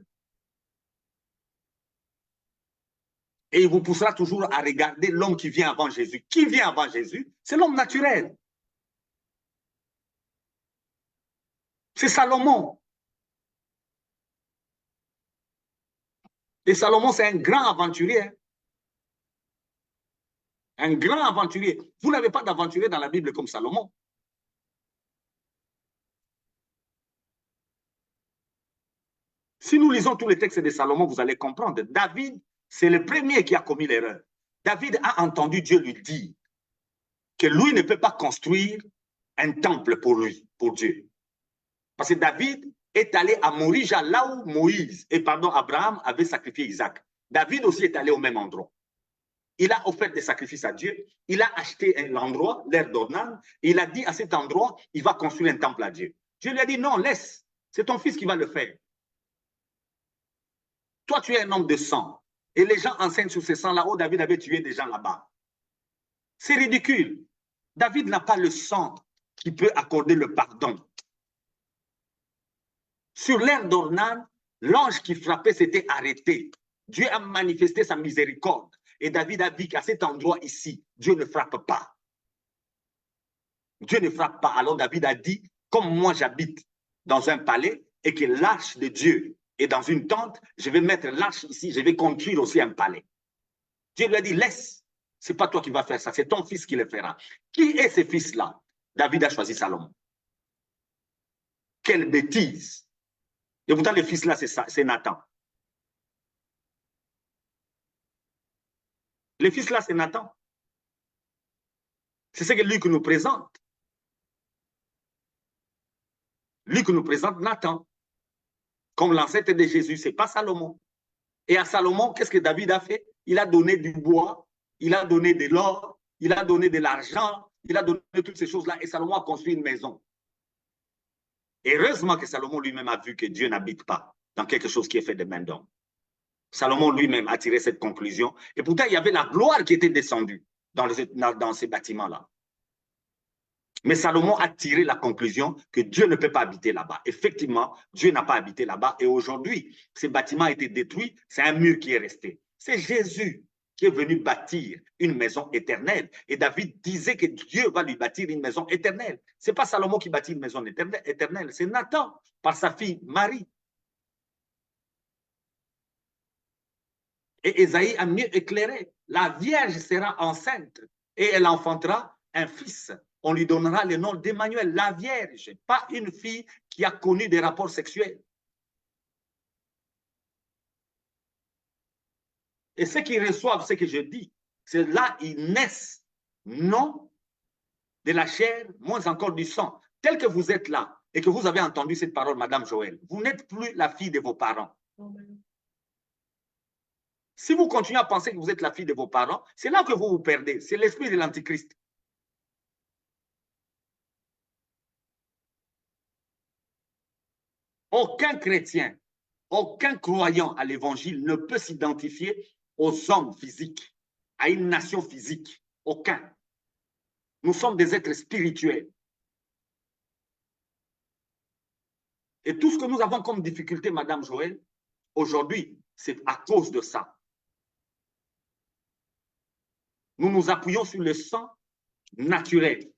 Et il vous poussera toujours à regarder l'homme qui vient avant Jésus. Qui vient avant Jésus? C'est l'homme naturel. C'est Salomon. Et Salomon, c'est un grand aventurier. Un grand aventurier. Vous n'avez pas d'aventurier dans la Bible comme Salomon. Si nous lisons tous les textes de Salomon, vous allez comprendre. David, c'est le premier qui a commis l'erreur. David a entendu Dieu lui dire que lui ne peut pas construire un temple pour lui, pour Dieu. Parce que David est allé à Morija, là où Abraham avait sacrifié Isaac. David aussi est allé au même endroit. Il a offert des sacrifices à Dieu. Il a acheté l'endroit, l'air d'Ornan, et il a dit à cet endroit, il va construire un temple à Dieu. Dieu lui a dit, non, laisse, c'est ton fils qui va le faire. Toi, tu es un homme de sang. Et les gens enseignent sur ce sang là-haut, David avait tué des gens là-bas. C'est ridicule. David n'a pas le sang qui peut accorder le pardon. Sur l'air d'Ornan, l'ange qui frappait s'était arrêté. Dieu a manifesté sa miséricorde. Et David a dit qu'à cet endroit ici, Dieu ne frappe pas. Dieu ne frappe pas. Alors David a dit, comme moi j'habite dans un palais et que l'arche de Dieu est dans une tente, je vais mettre l'arche ici, je vais construire aussi un palais. Dieu lui a dit, laisse, ce n'est pas toi qui vas faire ça, c'est ton fils qui le fera. Qui est ce fils-là? David a choisi Salomon. Quelle bêtise! Et pourtant, le fils là, c'est Nathan. Le fils là, c'est Nathan. C'est ce que Luc nous présente. Luc nous présente Nathan. Comme l'ancêtre de Jésus, ce n'est pas Salomon. Et à Salomon, qu'est-ce que David a fait? Il a donné du bois, il a donné de l'or, il a donné de l'argent, il a donné toutes ces choses-là. Et Salomon a construit une maison. Et heureusement que Salomon lui-même a vu que Dieu n'habite pas dans quelque chose qui est fait de main d'homme. Salomon lui-même a tiré cette conclusion. Et pourtant, il y avait la gloire qui était descendue dans ces bâtiments-là. Mais Salomon a tiré la conclusion que Dieu ne peut pas habiter là-bas. Effectivement, Dieu n'a pas habité là-bas. Et aujourd'hui, ces bâtiments ont été détruits. C'est un mur qui est resté. C'est Jésus qui est venu bâtir une maison éternelle. Et David disait que Dieu va lui bâtir une maison éternelle. Ce n'est pas Salomon qui bâtit une maison éternelle, c'est Nathan par sa fille Marie. Et Ésaïe a mieux éclairé. La Vierge sera enceinte et elle enfantera un fils. On lui donnera le nom d'Emmanuel, la Vierge, pas une fille qui a connu des rapports sexuels. Et ceux qui reçoivent ce que je dis, c'est là ils naissent non de la chair, moins encore du sang. Tel que vous êtes là et que vous avez entendu cette parole, Madame Joël, vous n'êtes plus la fille de vos parents. Si vous continuez à penser que vous êtes la fille de vos parents, c'est là que vous vous perdez. C'est l'esprit de l'Antichrist. Aucun chrétien, aucun croyant à l'évangile ne peut s'identifier aux hommes physiques, à une nation physique. Aucun. Nous sommes des êtres spirituels. Et tout ce que nous avons comme difficulté, Madame Joël, aujourd'hui, c'est à cause de ça. Nous nous appuyons sur le sang naturel.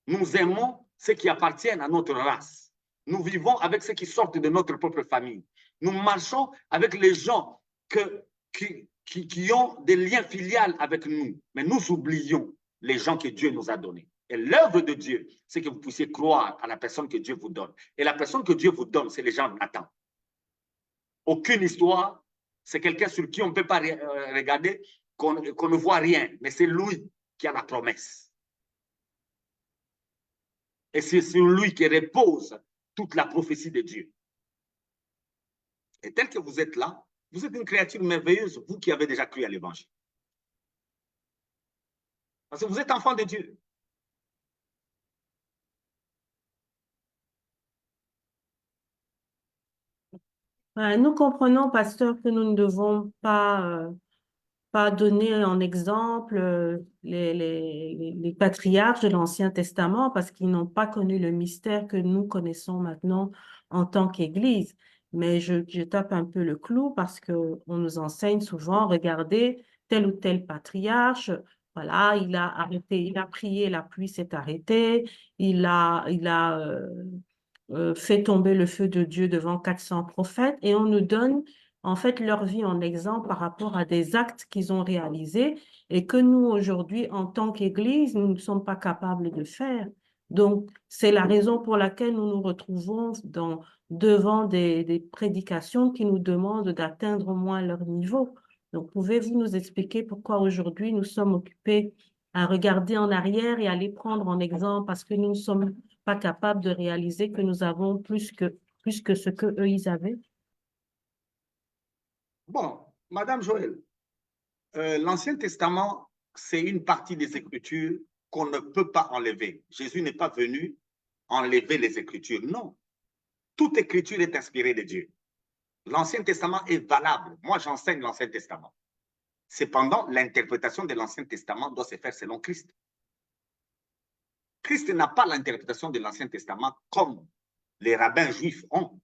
Nous aimons ceux qui appartiennent à notre race. Nous vivons avec ceux qui sortent de notre propre famille. Nous marchons avec les gens qui ont des liens filiales avec nous. Mais nous oublions les gens que Dieu nous a donnés. Et l'œuvre de Dieu, c'est que vous puissiez croire à la personne que Dieu vous donne. Et la personne que Dieu vous donne, c'est les gens de Nathan. Aucune histoire, c'est quelqu'un sur qui on ne peut pas regarder, qu'on ne voit rien. Mais c'est lui qui a la promesse. Et c'est sur lui que repose toute la prophétie de Dieu. Et tel que vous êtes là, vous êtes une créature merveilleuse, vous qui avez déjà cru à l'évangile. Parce que vous êtes enfant de Dieu. Nous comprenons, pasteur, que nous ne devons pas donner en exemple les patriarches de l'Ancien Testament parce qu'ils n'ont pas connu le mystère que nous connaissons maintenant en tant qu'Église. Mais je tape un peu le clou parce qu'on nous enseigne souvent, regardez, tel ou tel patriarche, voilà, il a arrêté, il a prié, la pluie s'est arrêtée, il a fait tomber le feu de Dieu devant 400 prophètes et on nous donne en fait leur vie en exemple par rapport à des actes qu'ils ont réalisés et que nous aujourd'hui en tant qu'Église nous ne sommes pas capables de faire. Donc c'est la raison pour laquelle nous nous retrouvons devant des prédications qui nous demandent d'atteindre au moins leur niveau. Donc pouvez-vous nous expliquer pourquoi aujourd'hui nous sommes occupés à regarder en arrière et à les prendre en exemple parce que nous ne sommes pas capables de réaliser que nous avons plus que ce qu'eux, ils avaient? Bon, Madame Joël, l'Ancien Testament, c'est une partie des Écritures qu'on ne peut pas enlever. Jésus n'est pas venu enlever les Écritures, non. Toute Écriture est inspirée de Dieu. L'Ancien Testament est valable. Moi, j'enseigne l'Ancien Testament. Cependant, l'interprétation de l'Ancien Testament doit se faire selon Christ. Christ n'a pas l'interprétation de l'Ancien Testament comme les rabbins juifs ont.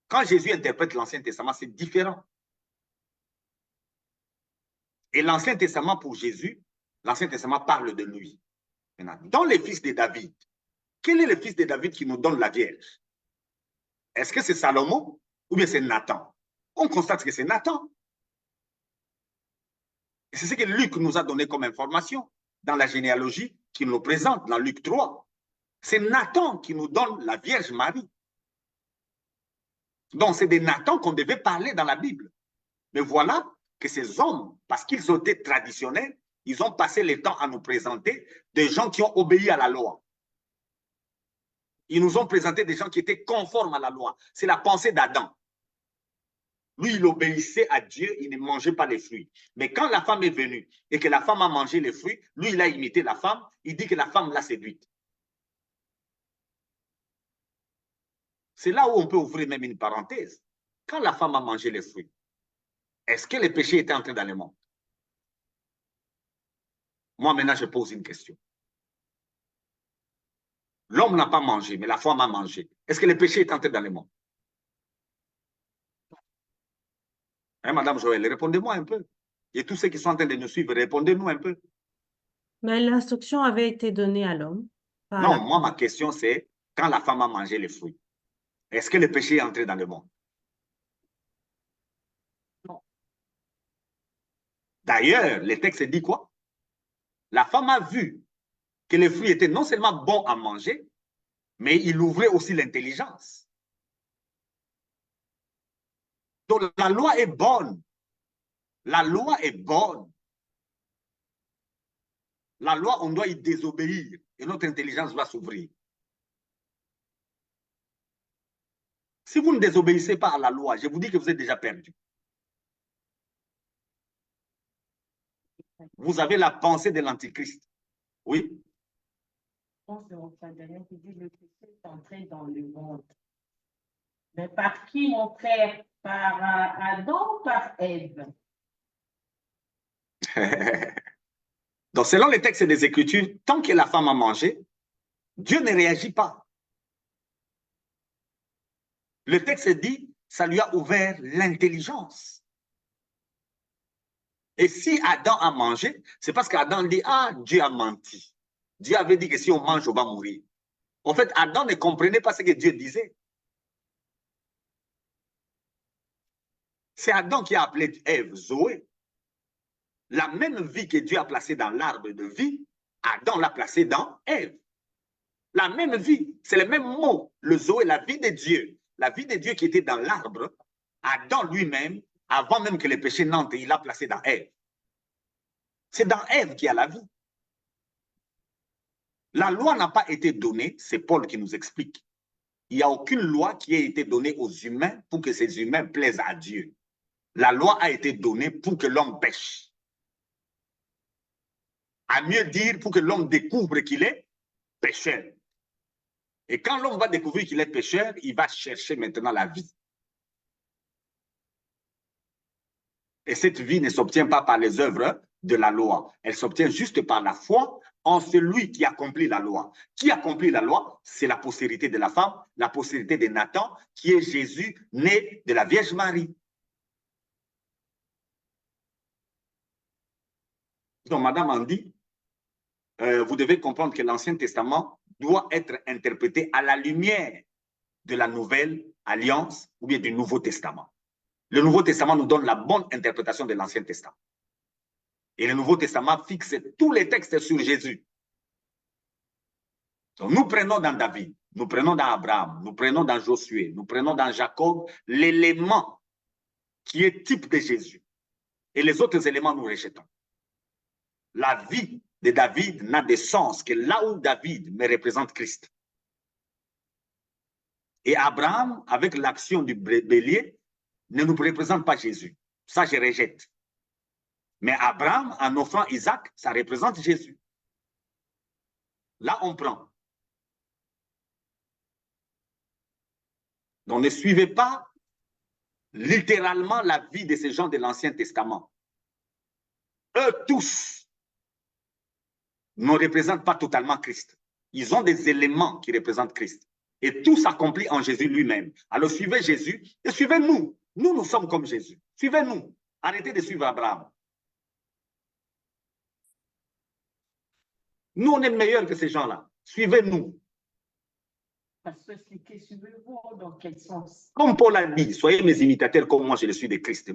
Quand Jésus interprète l'Ancien Testament, c'est différent. Et l'Ancien Testament pour Jésus, l'Ancien Testament parle de lui. Maintenant, dans les fils de David, quel est le fils de David qui nous donne la Vierge? Est-ce que c'est Salomon ou bien c'est Nathan? On constate que c'est Nathan. Et c'est ce que Luc nous a donné comme information dans la généalogie qu'il nous présente dans Luc 3. C'est Nathan qui nous donne la Vierge Marie. Donc, c'est de Nathan qu'on devait parler dans la Bible. Mais voilà que ces hommes, parce qu'ils ont été traditionnels, ils ont passé le temps à nous présenter des gens qui ont obéi à la loi. Ils nous ont présenté des gens qui étaient conformes à la loi. C'est la pensée d'Adam. Lui, il obéissait à Dieu, il ne mangeait pas les fruits. Mais quand la femme est venue et que la femme a mangé les fruits, lui, il a imité la femme, il dit que la femme l'a séduite. C'est là où on peut ouvrir même une parenthèse. Quand la femme a mangé les fruits, est-ce que le péché était entré dans le monde? Moi, maintenant, je pose une question. L'homme n'a pas mangé, mais la femme a mangé. Est-ce que le péché est entré dans le monde? Hein, Madame Joël, répondez-moi un peu. Et tous ceux qui sont en train de nous suivre, répondez-nous un peu. Mais l'instruction avait été donnée à l'homme. Non, moi, ma question, c'est quand la femme a mangé les fruits, est-ce que le péché est entré dans le monde? Non. D'ailleurs, le texte dit quoi? La femme a vu que les fruits étaient non seulement bons à manger, mais il ouvrait aussi l'intelligence. Donc, la loi est bonne. La loi est bonne. La loi, on doit y désobéir et notre intelligence va s'ouvrir. Si vous ne désobéissez pas à la loi, je vous dis que vous êtes déjà perdu. Vous avez la pensée de l'Antichrist. Oui. C'est mon frère Daniel qui dit le péché est entré dans le monde. Mais par qui, mon frère? Par Adam ou par Ève? Donc, selon les textes des Écritures, tant que la femme a mangé, Dieu ne réagit pas. Le texte dit, ça lui a ouvert l'intelligence. Et si Adam a mangé, c'est parce qu'Adam dit, ah, Dieu a menti. Dieu avait dit que si on mange, on va mourir. En fait, Adam ne comprenait pas ce que Dieu disait. C'est Adam qui a appelé Ève Zoé. La même vie que Dieu a placée dans l'arbre de vie, Adam l'a placée dans Ève. La même vie, c'est le même mot, le Zoé, la vie de Dieu. La vie de Dieu qui était dans l'arbre, Adam lui-même, avant même que le péché n'entre, il l'a placé dans Ève. C'est dans Ève qu'il y a la vie. La loi n'a pas été donnée, c'est Paul qui nous explique. Il n'y a aucune loi qui a été donnée aux humains pour que ces humains plaisent à Dieu. La loi a été donnée pour que l'homme pêche. À mieux dire, pour que l'homme découvre qu'il est pécheur. Et quand l'homme va découvrir qu'il est pécheur, il va chercher maintenant la vie. Et cette vie ne s'obtient pas par les œuvres de la loi. Elle s'obtient juste par la foi en celui qui accomplit la loi. Qui accomplit la loi? C'est la postérité de la femme, la postérité de Nathan, qui est Jésus, né de la Vierge Marie. Donc, Madame Andy, vous devez comprendre que l'Ancien Testament doit être interprété à la lumière de la Nouvelle Alliance ou bien du Nouveau Testament. Le Nouveau Testament nous donne la bonne interprétation de l'Ancien Testament. Et le Nouveau Testament fixe tous les textes sur Jésus. Donc, nous prenons dans David, nous prenons dans Abraham, nous prenons dans Josué, nous prenons dans Jacob l'élément qui est type de Jésus. Et les autres éléments, nous rejetons. La vie de David n'a de sens que là où David me représente Christ. Et Abraham, avec l'action du bélier, ne nous représente pas Jésus. Ça, je rejette. Mais Abraham, en offrant Isaac, ça représente Jésus. Là, on prend. Donc, ne suivez pas littéralement la vie de ces gens de l'Ancien Testament. Eux tous ne représentent pas totalement Christ. Ils ont des éléments qui représentent Christ. Et tout s'accomplit en Jésus lui-même. Alors, suivez Jésus et suivez-nous. Nous, nous sommes comme Jésus. Suivez-nous. Arrêtez de suivre Abraham. Nous, on est meilleurs que ces gens-là. Suivez-nous. Parce que c'est que suivez-vous dans quel sens? Comme Paul a dit, soyez mes imitateurs comme moi je le suis de Christ.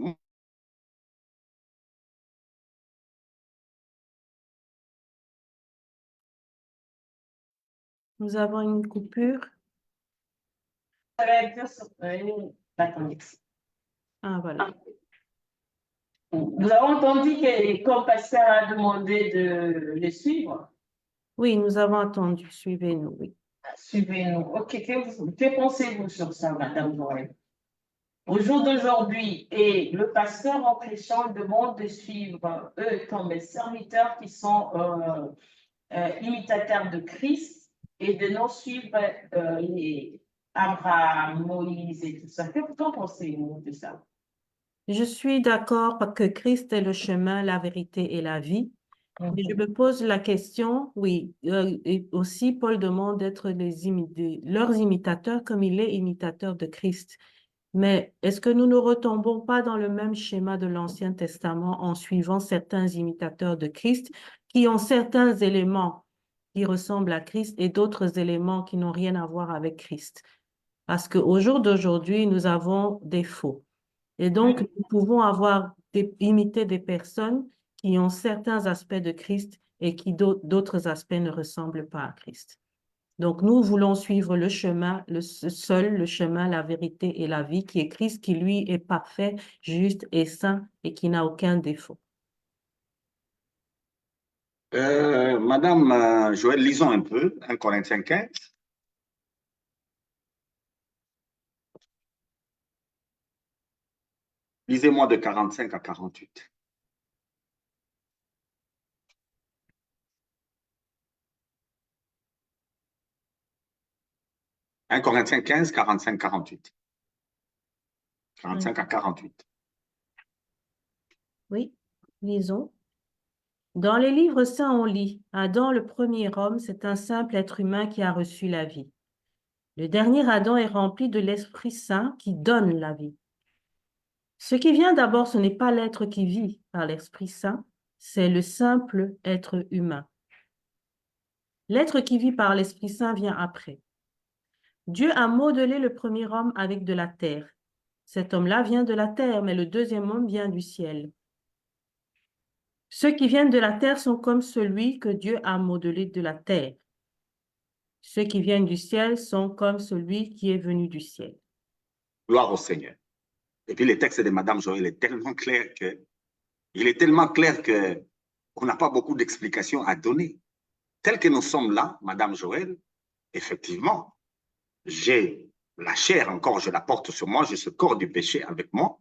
Nous avons une coupure. Attendez. Ah, voilà. Nous avons entendu que comme pasteur a demandé de le suivre. Oui, nous avons entendu. Suivez-nous, oui. Suivez-nous. OK, que pensez-vous sur ça, Madame Noël? Au jour d'aujourd'hui, et le pasteur en prêchant demande de suivre eux comme serviteurs qui sont imitateurs de Christ et de non suivre les Abraham, Moïse et tout ça. Qu'en pensez-vous de ça? Je suis d'accord parce que Christ est le chemin, la vérité et la vie. Mais je me pose la question, oui, et aussi Paul demande d'être leurs imitateurs comme il est imitateur de Christ. Mais est-ce que nous ne retombons pas dans le même schéma de l'Ancien Testament en suivant certains imitateurs de Christ qui ont certains éléments qui ressemblent à Christ et d'autres éléments qui n'ont rien à voir avec Christ? Parce qu'au jour d'aujourd'hui, nous avons des faux. Et donc, nous pouvons imiter des personnes qui ont certains aspects de Christ et qui d'autres aspects ne ressemblent pas à Christ. Donc, nous voulons suivre le chemin, le chemin, la vérité et la vie, qui est Christ, qui lui est parfait, juste et saint et qui n'a aucun défaut. Madame Joël, lisons un peu, 1 Corinthiens 15. Lisez-moi de 45 à 48. « 1 Corinthiens 15, 45, 48. 45 à 48. Oui, lisons. Dans les livres saints, on lit, Adam, le premier homme, c'est un simple être humain qui a reçu la vie. Le dernier Adam est rempli de l'Esprit Saint qui donne la vie. Ce qui vient d'abord, ce n'est pas l'être qui vit par l'Esprit Saint, c'est le simple être humain. L'être qui vit par l'Esprit Saint vient après. Dieu a modelé le premier homme avec de la terre. Cet homme-là vient de la terre, mais le deuxième homme vient du ciel. Ceux qui viennent de la terre sont comme celui que Dieu a modelé de la terre. Ceux qui viennent du ciel sont comme celui qui est venu du ciel. Gloire au Seigneur. Et puis le texte de Madame Joël est tellement clair que, il est tellement clair que on n'a pas beaucoup d'explications à donner. Tel que nous sommes là, Madame Joël, effectivement, j'ai la chair encore, je la porte sur moi, j'ai ce corps du péché avec moi,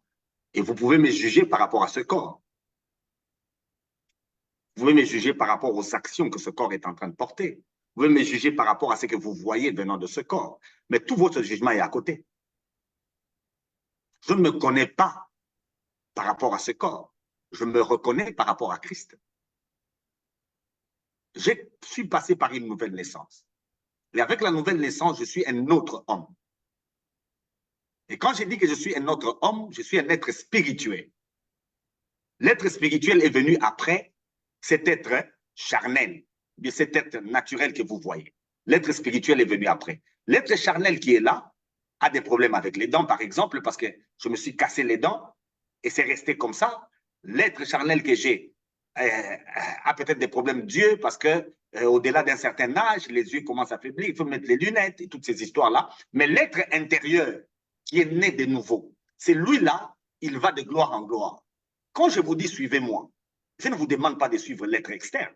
et vous pouvez me juger par rapport à ce corps. Vous pouvez me juger par rapport aux actions que ce corps est en train de porter. Vous pouvez me juger par rapport à ce que vous voyez venant de ce corps. Mais tout votre jugement est à côté. Je ne me connais pas par rapport à ce corps. Je me reconnais par rapport à Christ. Je suis passé par une nouvelle naissance. Et avec la nouvelle naissance, je suis un autre homme. Et quand je dis que je suis un autre homme, je suis un être spirituel. L'être spirituel est venu après cet être charnel, cet être naturel que vous voyez. L'être spirituel est venu après. L'être charnel qui est là a des problèmes avec les dents, par exemple, parce que je me suis cassé les dents et c'est resté comme ça. L'être charnel que j'ai a peut-être des problèmes d'yeux parce que au-delà d'un certain âge, les yeux commencent à faiblir, il faut mettre les lunettes et toutes ces histoires-là. Mais l'être intérieur qui est né de nouveau, c'est lui-là, il va de gloire en gloire. Quand je vous dis suivez-moi, je ne vous demande pas de suivre l'être externe.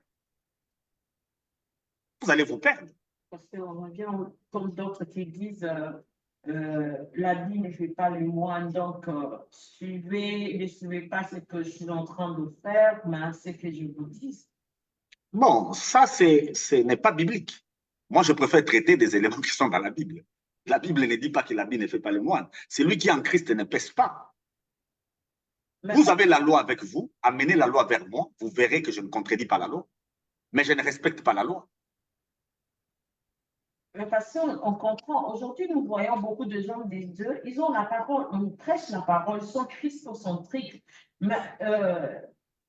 Vous allez vous perdre. Parce qu'on revient, comme d'autres qui disent, l'habit ne fait pas le moine, donc ne suivez pas ce que je suis en train de faire, mais ce que je vous dis. Bon, ça, ce n'est pas biblique. Moi, je préfère traiter des éléments qui sont dans la Bible. La Bible ne dit pas que l'habit ne fait pas le moine. Celui qui est en Christ ne pèse pas. Mais vous avez la loi avec vous, amenez la loi vers moi, vous verrez que je ne contredis pas la loi. Mais je ne respecte pas la loi. Mais parce qu'on comprend, aujourd'hui, nous voyons beaucoup de gens des deux, ils ont la parole, on prêche la parole, ils sont christocentriques. Mais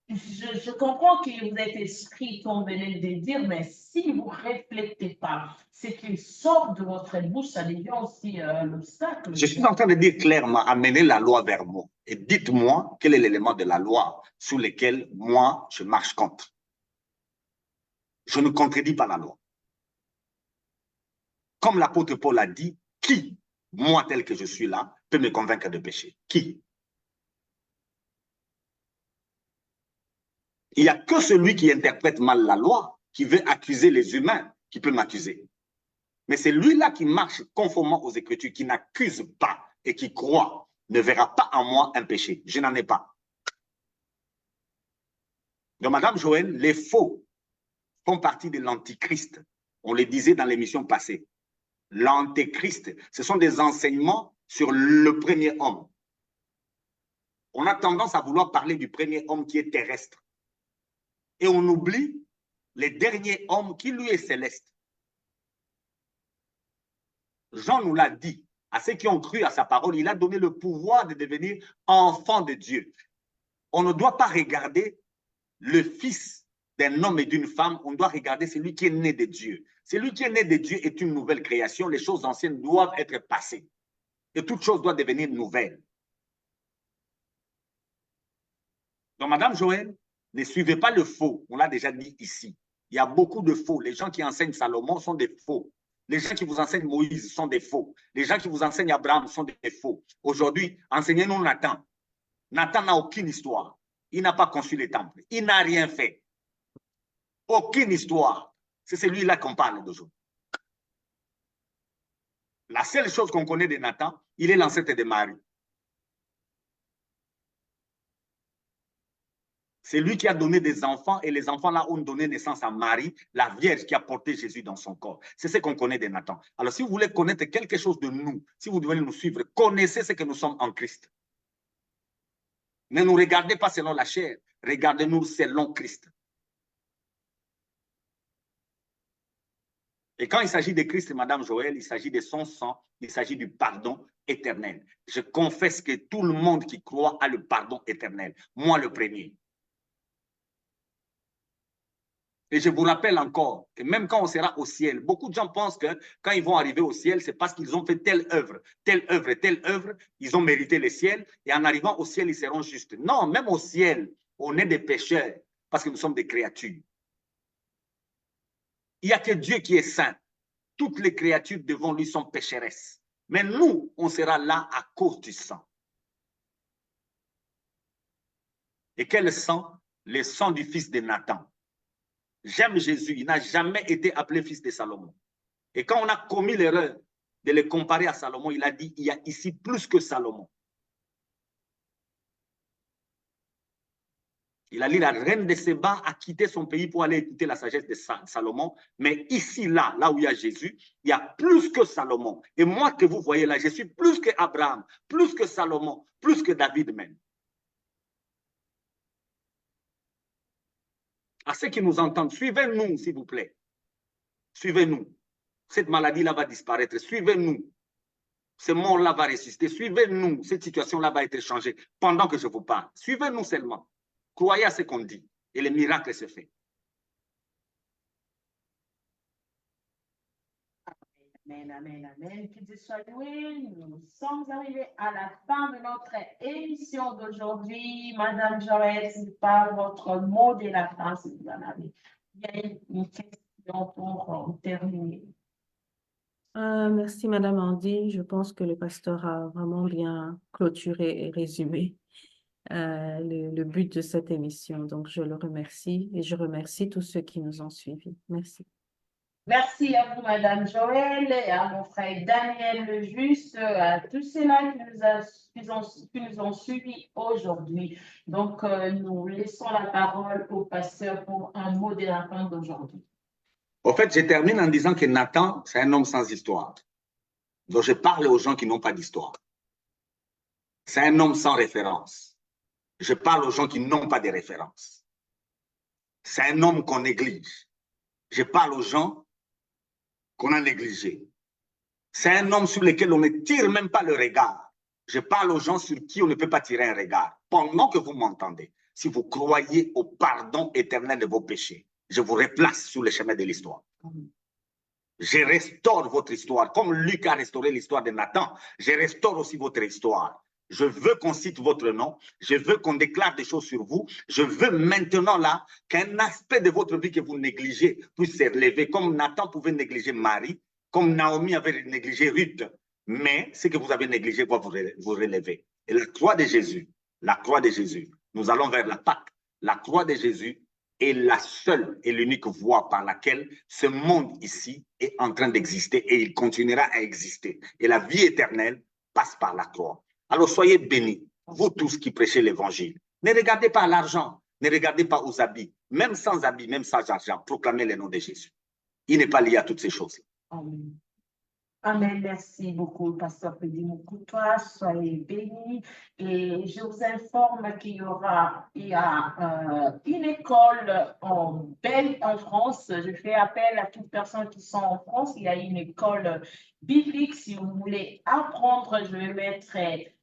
je comprends que vous êtes esprit, comme vous venez de dire, mais si vous ne reflétez pas ce qui sort de votre bouche, ça devient aussi l'obstacle. Je suis en train de dire clairement, amenez la loi vers moi et dites-moi quel est l'élément de la loi sous lequel moi, je marche contre. Je ne contredis pas la loi. Comme l'apôtre Paul a dit, qui, moi tel que je suis là, peut me convaincre de péché? Qui? Il n'y a que celui qui interprète mal la loi, qui veut accuser les humains, qui peut m'accuser. Mais c'est lui-là qui marche conformément aux Écritures, qui n'accuse pas et qui croit, ne verra pas en moi un péché. Je n'en ai pas. Donc, Madame Joël, les faux font partie de l'antichrist. On le disait dans l'émission passée. L'antéchrist, ce sont des enseignements sur le premier homme. On a tendance à vouloir parler du premier homme qui est terrestre. Et on oublie le dernier homme qui, lui, est céleste. Jean nous l'a dit, à ceux qui ont cru à sa parole, il a donné le pouvoir de devenir enfant de Dieu. On ne doit pas regarder le fils d'un homme et d'une femme, on doit regarder celui qui est né de Dieu. Celui qui est né de Dieu est une nouvelle création, les choses anciennes doivent être passées. Et toute chose doit devenir nouvelle. Donc, Madame Joël, ne suivez pas le faux, on l'a déjà dit ici. Il y a beaucoup de faux. Les gens qui enseignent Salomon sont des faux. Les gens qui vous enseignent Moïse sont des faux. Les gens qui vous enseignent Abraham sont des faux. Aujourd'hui, enseignez-nous Nathan. Nathan n'a aucune histoire. Il n'a pas conçu les temples. Il n'a rien fait. Aucune histoire. C'est celui-là qu'on parle d'aujourd'hui. La seule chose qu'on connaît de Nathan, il est l'ancêtre de Marie. C'est lui qui a donné des enfants et les enfants-là ont donné naissance à Marie, la Vierge qui a porté Jésus dans son corps. C'est ce qu'on connaît de Nathan. Alors, si vous voulez connaître quelque chose de nous, si vous devez nous suivre, connaissez ce que nous sommes en Christ. Ne nous regardez pas selon la chair, regardez-nous selon Christ. Et quand il s'agit de Christ, Madame Joël, il s'agit de son sang, il s'agit du pardon éternel. Je confesse que tout le monde qui croit a le pardon éternel. Moi, le premier. Et je vous rappelle encore que même quand on sera au ciel, beaucoup de gens pensent que quand ils vont arriver au ciel, c'est parce qu'ils ont fait telle œuvre, ils ont mérité le ciel, et en arrivant au ciel, ils seront justes. Non, même au ciel, on est des pécheurs, parce que nous sommes des créatures. Il n'y a que Dieu qui est saint. Toutes les créatures devant lui sont pécheresses. Mais nous, on sera là à cause du sang. Et quel sang? Le sang du fils de Nathan. J'aime Jésus, il n'a jamais été appelé fils de Salomon. Et quand on a commis l'erreur de le comparer à Salomon, il a dit, il y a ici plus que Salomon. Il a dit, la reine de Séba a quitté son pays pour aller écouter la sagesse de Salomon. Mais ici, là où il y a Jésus, il y a plus que Salomon. Et moi que vous voyez là, je suis plus que Abraham, plus que Salomon, plus que David même. À ceux qui nous entendent, suivez-nous, s'il vous plaît. Suivez-nous. Cette maladie-là va disparaître. Suivez-nous. Ce monde-là va ressusciter. Suivez-nous. Cette situation-là va être changée pendant que je vous parle. Suivez-nous seulement. Croyez à ce qu'on dit. Et le miracle se fait. Amen, amen, amen. Que Dieu soit loué. Nous sommes arrivés à la fin de notre émission d'aujourd'hui. Madame Joël, par votre mot de la fin, si vous en avez. Il y a une question pour terminer. Merci, Madame Andy. Je pense que le pasteur a vraiment bien clôturé et résumé le but de cette émission. Donc, je le remercie et je remercie tous ceux qui nous ont suivis. Merci. Merci à vous, Madame Joël, et à mon frère Daniel Le Juste, à tous ceux-là qui nous ont suivis aujourd'hui. Donc, nous laissons la parole au pasteur pour un mot de la fin d'aujourd'hui. En fait, je termine en disant que Nathan, c'est un homme sans histoire. Donc, je parle aux gens qui n'ont pas d'histoire. C'est un homme sans référence. Je parle aux gens qui n'ont pas de référence. C'est un homme qu'on néglige. Je parle aux gens qu'on a négligés. C'est un homme sur lequel on ne tire même pas le regard. Je parle aux gens sur qui on ne peut pas tirer un regard. Pendant que vous m'entendez, si vous croyez au pardon éternel de vos péchés, je vous replace sur le chemin de l'histoire. Je restaure votre histoire. Comme Luc a restauré l'histoire de Nathan, je restaure aussi votre histoire. Je veux qu'on cite votre nom. Je veux qu'on déclare des choses sur vous. Je veux maintenant là qu'un aspect de votre vie que vous négligez puisse se relever. Comme Nathan pouvait négliger Marie, comme Naomi avait négligé Ruth. Mais ce que vous avez négligé va vous relever. Et la croix de Jésus, nous allons vers la Pâque. La croix de Jésus est la seule et l'unique voie par laquelle ce monde ici est en train d'exister et il continuera à exister. Et la vie éternelle passe par la croix. Alors soyez bénis, vous tous qui prêchez l'évangile. Ne regardez pas l'argent, ne regardez pas aux habits, même sans habits, même sans argent, proclamez le nom de Jésus. Il n'est pas lié à toutes ces choses. Amen. Amen. Merci beaucoup, Pasteur Pédi Moukoutoua. Soyez bénis. Et je vous informe qu'il y a une école en France. Je fais appel à toutes personnes qui sont en France. Il y a une école biblique. Si vous voulez apprendre, je vais mettre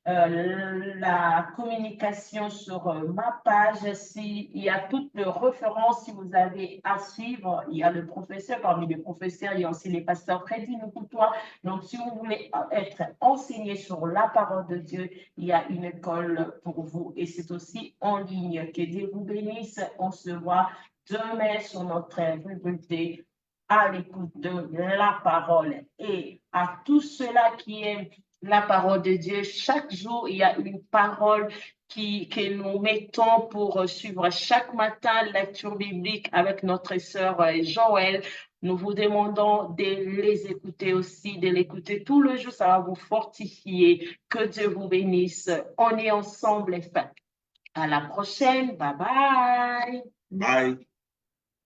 la communication sur ma page. Il y a toutes les références si vous avez à suivre. Il y a le professeur, parmi les professeurs, il y a aussi les pasteurs Pédi Moukoutoua. Donc, si vous voulez être enseigné sur la parole de Dieu, il y a une école pour vous et c'est aussi en ligne. Que Dieu vous bénisse. On se voit demain sur notre rubrique à l'écoute de la parole. Et à tous ceux-là qui aiment la parole de Dieu. Chaque jour, il y a une parole que nous mettons pour suivre chaque matin la lecture biblique avec notre sœur Joël. Nous vous demandons de les écouter aussi, de l'écouter tout le jour. Ça va vous fortifier. Que Dieu vous bénisse. On est ensemble, les femmes. À la prochaine. Bye bye. Bye.